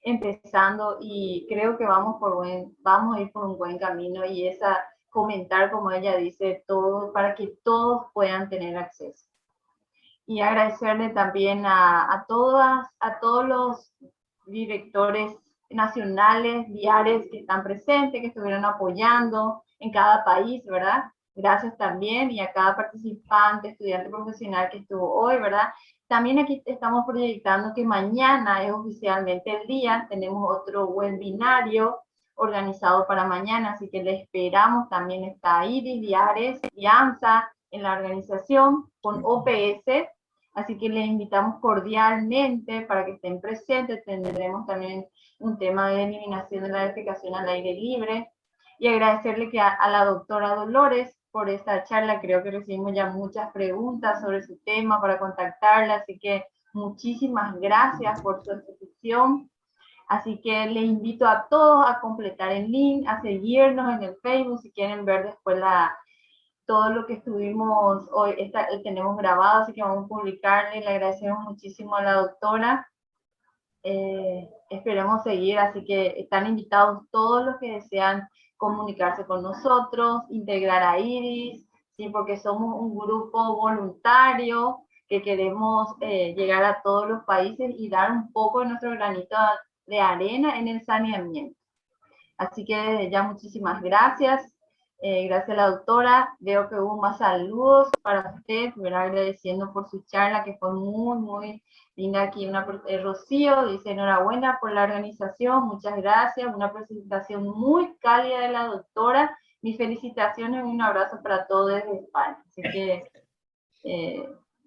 empezando y creo que vamos a ir por un buen camino y esa comentar, como ella dice, todo para que todos puedan tener acceso. Y agradecerle también a todos los directores nacionales, diarios que están presentes, que estuvieron apoyando en cada país, ¿verdad? Gracias también, y a cada participante, estudiante profesional que estuvo hoy, ¿verdad? También aquí estamos proyectando que mañana es oficialmente el día, tenemos otro webinario organizado para mañana, así que le esperamos. También está Iris, Diares y ANSA en la organización con OPS, así que les invitamos cordialmente para que estén presentes. Tendremos también un tema de eliminación de la defecación al aire libre, y agradecerle que a la doctora Dolores por esta charla. Creo que recibimos ya muchas preguntas sobre su tema para contactarla, así que muchísimas gracias por su exposición. Así que les invito a todos a completar el link, a seguirnos en el Facebook si quieren ver después todo lo que estuvimos hoy, tenemos grabado, así que vamos a publicarle. Le agradecemos muchísimo a la doctora. Esperemos seguir, así que están invitados todos los que desean comunicarse con nosotros, integrar a Iris, ¿sí? Porque somos un grupo voluntario que queremos llegar a todos los países y dar un poco de nuestro granito de arena en el saneamiento. Así que ya muchísimas gracias. Gracias a la doctora. Veo que hubo más saludos para usted, ¿verdad? Agradeciendo por su charla, que fue muy, muy linda. Aquí Rocío dice: enhorabuena por la organización, muchas gracias. Una presentación muy cálida de la doctora. Mis felicitaciones y un abrazo para todos desde España. Así que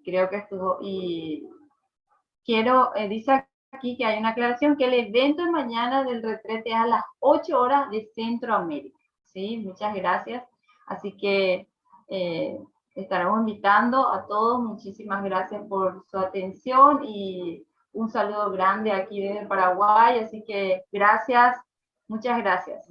creo que estuvo. Y quiero, dice aquí que hay una aclaración, que el evento de mañana del retrete es a las 8 horas de Centroamérica. ¿Sí? Muchas gracias. Así que estaremos invitando a todos. Muchísimas gracias por su atención y un saludo grande aquí desde Paraguay. Así que gracias, muchas gracias.